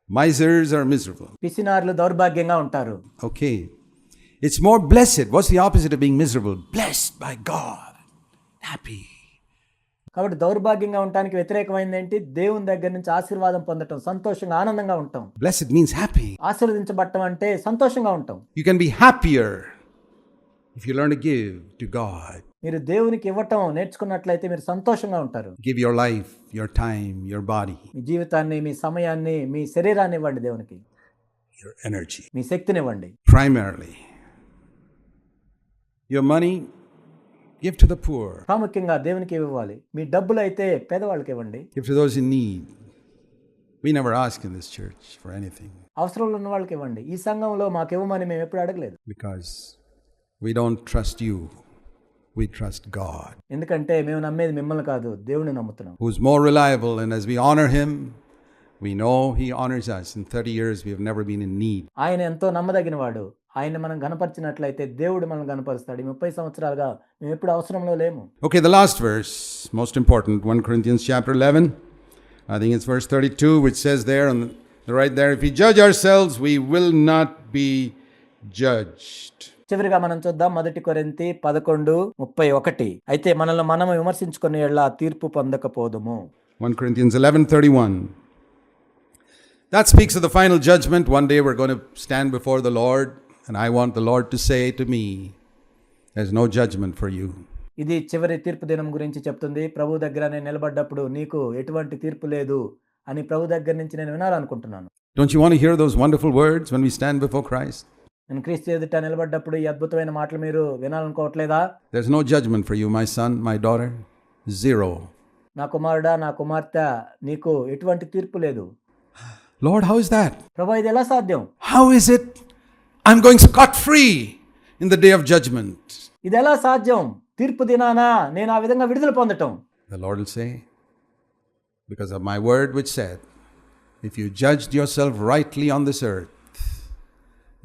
S1: Misers are miserable.
S2: పిసినారులు దౌర్భాగ్యంగా ఉంటారు.
S1: Okay. It's more blessed. What's the opposite of being miserable? Blessed by God. Happy.
S2: కాబట్టి దౌర్భాగ్యంగా ఉండడానికి వ్యతిరేకమైనది ఏంటి? దేవుని దగ్గర నుంచి ఆశీర్వాదం పొందటం, సంతోషంగా ఆనందంగా ఉంటాం.
S1: Blessed means happy.
S2: ఆశీర్వదించబడటం అంటే సంతోషంగా ఉంటాం.
S1: You can be happier if you learn to give to God.
S2: మీరు దేవునికి ఇవ్వటం నేర్చుకున్నట్లయితే మీరు సంతోషంగా ఉంటారు.
S1: Give your life, your time, your body,
S2: మీ జీవితాన్ని, మీ సమయాన్ని, మీ శరీరాన్ని ఇవ్వండి దేవునికి.
S1: your energy.
S2: మీ శక్తిని ఇవ్వండి.
S1: Primarily. Your money, give to the poor.
S2: ప్రాముఖ్యంగా దేవునికి ఇవ్వాలి. మీ డబ్బులు అయితే పేదవాళ్ళకి ఇవ్వండి.
S1: Give to those in need. We never ask in this church for anything.
S2: అవసరంలో ఉన్న వాళ్ళకి ఇవ్వండి. ఈ సంఘంలో మాకు ఇవ్వమని మేము ఎప్పుడు అడగలేదు.
S1: Because we don't trust you. We trust God.
S2: ఎందుకంటే మేము నమ్మేది మిమ్మల్ని కాదు, దేవుని నమ్ముతున్నాం.
S1: Who's more reliable, and as we honor him, we know he honors us. In 30 years we have never been in need.
S2: ఆయన ఎంతో నమ్మదగిన వాడు. ఆయన మనం గణపరిచినట్లయితే దేవుడు మనం గణపరుస్తాడు. 30 సంవత్సరాలుగా మేము ఎప్పుడు అవసరంలో లేము.
S1: Okay, the last verse, most important, 1 Corinthians chapter 11. I think it's verse 32, which says there on the right there, if we judge ourselves, we will not be judged.
S2: చివరిగా మనం చూద్దాం 1 కొరింథీ 11:31. అయితే మనల్ని మనం విమర్శించుకునే యెడల తీర్పు పొందకపోదుము.
S1: 1 Corinthians 11:31. That speaks of the final judgment. One day we're going to stand before the Lord And I want the Lord to say to me, there's no judgment for you.
S2: ఇది చివరి తీర్పు దినం గురించి చెప్తుంది. ప్రభు దగ్గర నేను నిలబడ్డప్పుడు నీకు ఎటువంటి తీర్పు లేదు అని ప్రభు దగ్గర నుంచి నేను వినాలనుకుంటున్నాను.
S1: Don't you want to hear those wonderful words when we stand before Christ?
S2: నేను క్రీస్తు ఎదుట నిలబడ్డప్పుడు ఈ అద్భుతమైన మాటలు మీరు వినాలనుకోవట్లేదా?
S1: There's no judgment for you, my son, my daughter. Zero.
S2: నా కుమారుడా, నా కుమార్తె, నీకు ఎటువంటి తీర్పు లేదు.
S1: Lord, how is that?
S2: ప్రభు, ఇది ఎలా సాధ్యం?
S1: How is it I'm going scot-free in the day of judgment?
S2: ఇది ఎలా సాధ్యం? తీర్పు దినాన నేను ఆ విధంగా విడుదల పొందటం.
S1: The Lord will say, because of my word which said, if you judged yourself rightly on this earth,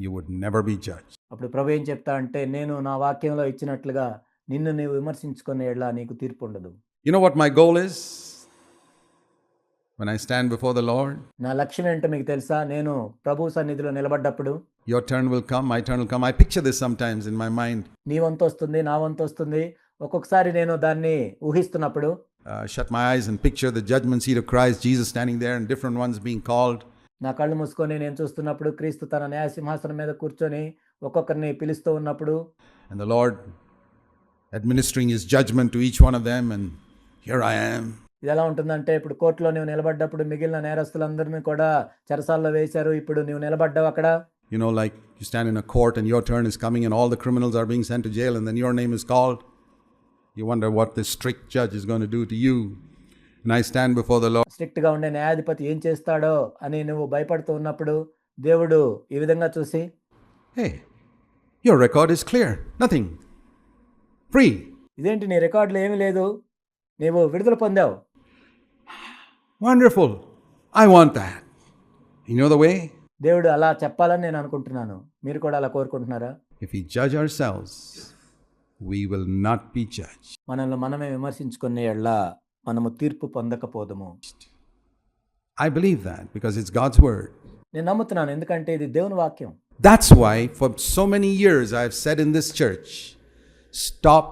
S1: you would never be judged.
S2: అప్పుడు ప్రభు ఏం చెప్తా అంటే, నేను నా వాక్యంలో ఇచ్చినట్లుగా నిన్ను నీవు విమర్శించుకునే ఎడల నీకు తీర్పు ఉండదు.
S1: You know what my goal is when I stand before the Lord?
S2: నా లక్ష్యం ఏంటో మీకు తెలుసా? నేను ప్రభు సన్నిధిలో నిలబడ్డప్పుడు
S1: Your turn will come, my turn will come. I picture this sometimes in my mind.
S2: నీ వంతు వస్తుంది, నా వంతు వస్తుంది. ఒక్కొక్కసారి నేను దాన్ని ఊహిస్తున్నప్పుడు
S1: Shut my eyes and picture the judgment seat of Christ, Jesus standing there and different ones being called.
S2: నా కళ్ళు మూసుకొని నేను చూస్తున్నప్పుడు క్రీస్తు తన న్యాయ సింహాసనం మీద కూర్చొని ఒక్కొక్కరిని పిలుస్తూ ఉన్నప్పుడు,
S1: and the Lord administering his judgment to each one of them, and here I am.
S2: ఇది ఎలా ఉంటుందంటే, ఇప్పుడు కోర్టులో నువ్వు నిలబడ్డప్పుడు మిగిలిన నేరస్తులందరినీ కూడా చెరసాల్లో వేశారు. ఇప్పుడు నువ్వు నిలబడ్డావు అక్కడ.
S1: You know, like you stand in a court and your turn is coming and all the criminals are being sent to jail and then your name is called. You wonder what this strict judge is going to do to you. And I stand before the Lord.
S2: Strict గా ఉండే న్యాయాధిపతి ఏం చేస్తాడో అని నువ్వు భయపడుతూ ఉన్నప్పుడు దేవుడు ఈ విధంగా చూసి,
S1: Hey, your record is clear. Nothing. Free.
S2: ఇదేంటి నీ రికార్డులో ఏమీ లేదు, నీవు విడుదల పొందావు.
S1: Wonderful. I want that. You know the way?
S2: దేవుడు అలా చెప్పాలని నేను అనుకుంటున్నాను. మీరు కూడా అలా కోరుకుంటున్నారా?
S1: If we judge ourselves, we will not be judged.
S2: మనల్ని మనమే విమర్శించుకునే యెడల మనము తీర్పు పొందకపోదుము.
S1: I believe that because it's God's word.
S2: నేను నమ్ముతున్నాను, ఎందుకంటే ఇది దేవుని వాక్యం.
S1: That's why for so many years I've said in this church, stop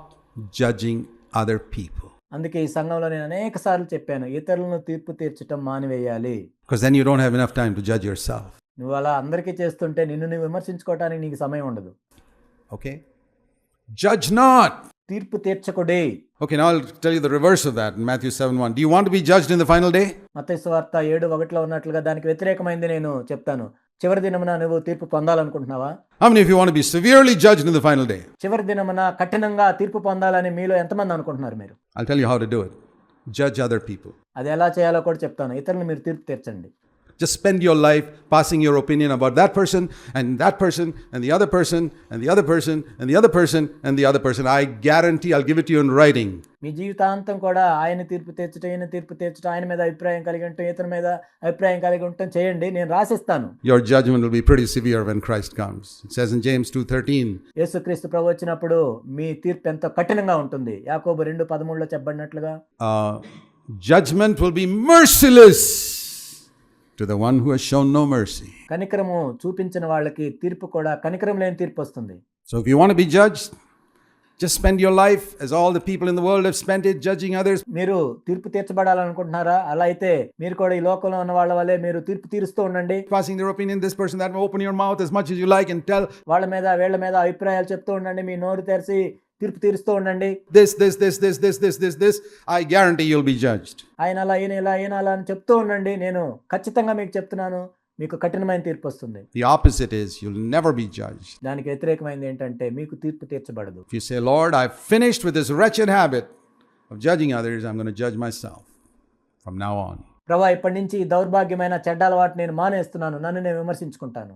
S1: judging other people.
S2: అందుకే ఈ సంఘంలో నేను అనేక సార్లు చెప్పాను, ఇతరులను తీర్పు తీర్చడం మానివేయాలి.
S1: Because then you don't have enough time to judge yourself.
S2: నువ్వు అలా అందరికీ చేస్తుంటే నిన్ను నువ్వు విమర్శించుకోవటానికి నీకు సమయం ఉండదు.
S1: Okay? Judge not.
S2: తీర్పు తీర్చకుడి.
S1: Okay, now I'll tell you the reverse of that in Matthew 7:1. Do you want to be judged in the final day?
S2: మత్తయి సువార్త 7:1 ఉన్నట్లుగా దానికి వ్యతిరేకమైంది నేను చెప్తాను. చివరి దినమున నువ్వు తీర్పు పొందాలనుకుంటున్నావా?
S1: How many of you want to be severely judged in the final day?
S2: చివరి దినమున కఠినంగా తీర్పు పొందాలని మీలో ఎంతమంది అనుకుంటున్నారు మీరు?
S1: I'll tell you how to do it. Judge other people.
S2: అది ఎలా చేయాలో కూడా చెప్తాను. ఇతరులను మీరు తీర్పు తీర్చండి.
S1: Just spend your life passing your opinion about that person and that person and the other person and the other person and the other person and the other person. I guarantee I'll give it to you in writing.
S2: మీ జీవితాంతం కూడా ఆయన తీర్పు తీర్చడం, ఈయన తీర్పు తీర్చడం, ఆయన మీద అభిప్రాయం కలిగి ఉంటాం, ఇతని మీద అభిప్రాయం కలిగి ఉంటాం చేయండి, నేను రాసిస్తాను.
S1: Your judgment will be pretty severe when Christ comes. It says in James 2:13.
S2: యేసుక్రీస్తు ప్రభు వచ్చినప్పుడు మీ తీర్పు ఎంతో కఠినంగా ఉంటుంది. యాకోబు 2:13లో చెప్పబడినట్లుగా
S1: Judgment will be merciless to the one who has shown no mercy.
S2: కనికరము చూపించిన వాళ్ళకి తీర్పు కూడా కనికరం లేని తీర్పు వస్తుంది.
S1: So if you want to be judged, just spend your life as all the people in the world have spent it, judging others.
S2: మీరు తీర్పు తీర్చబడాలనుకుంటున్నారా? అలా అయితే మీరు కూడా ఈ లోకంలో ఉన్న వాళ్ళ వల్లే మీరు తీర్పు తీరుస్తూ ఉండండి.
S1: Passing their opinion, this person, that, open your mouth as much as you like and tell.
S2: వాళ్ళ మీద వీళ్ళ మీద అభిప్రాయాలు చెప్తూ ఉండండి, మీ నోరు తెరిచి తీర్పు తీరుస్తూ ఉండండి.
S1: This. I guarantee you'll be judged.
S2: ఆయన అలా, ఈయన ఇలా, ఈయన అలా అని చెప్తూ ఉండండి. నేను ఖచ్చితంగా మీకు చెప్తున్నాను, మీకు కఠినమైన తీర్పు వస్తుంది.
S1: The opposite is you'll never be judged.
S2: దానికి వ్యతిరేకమైనది ఏంటంటే మీకు తీర్పు తీర్చబడదు.
S1: If you say, Lord, I've finished with this wretched habit of judging others, I'm going to judge myself from now on.
S2: ప్రభువా, ఇప్పటి నుంచి ఈ దౌర్భాగ్యమైన చెడ్డ అలవాటు నేను మానేస్తున్నాను, నన్ను నేను విమర్శించుకుంటాను.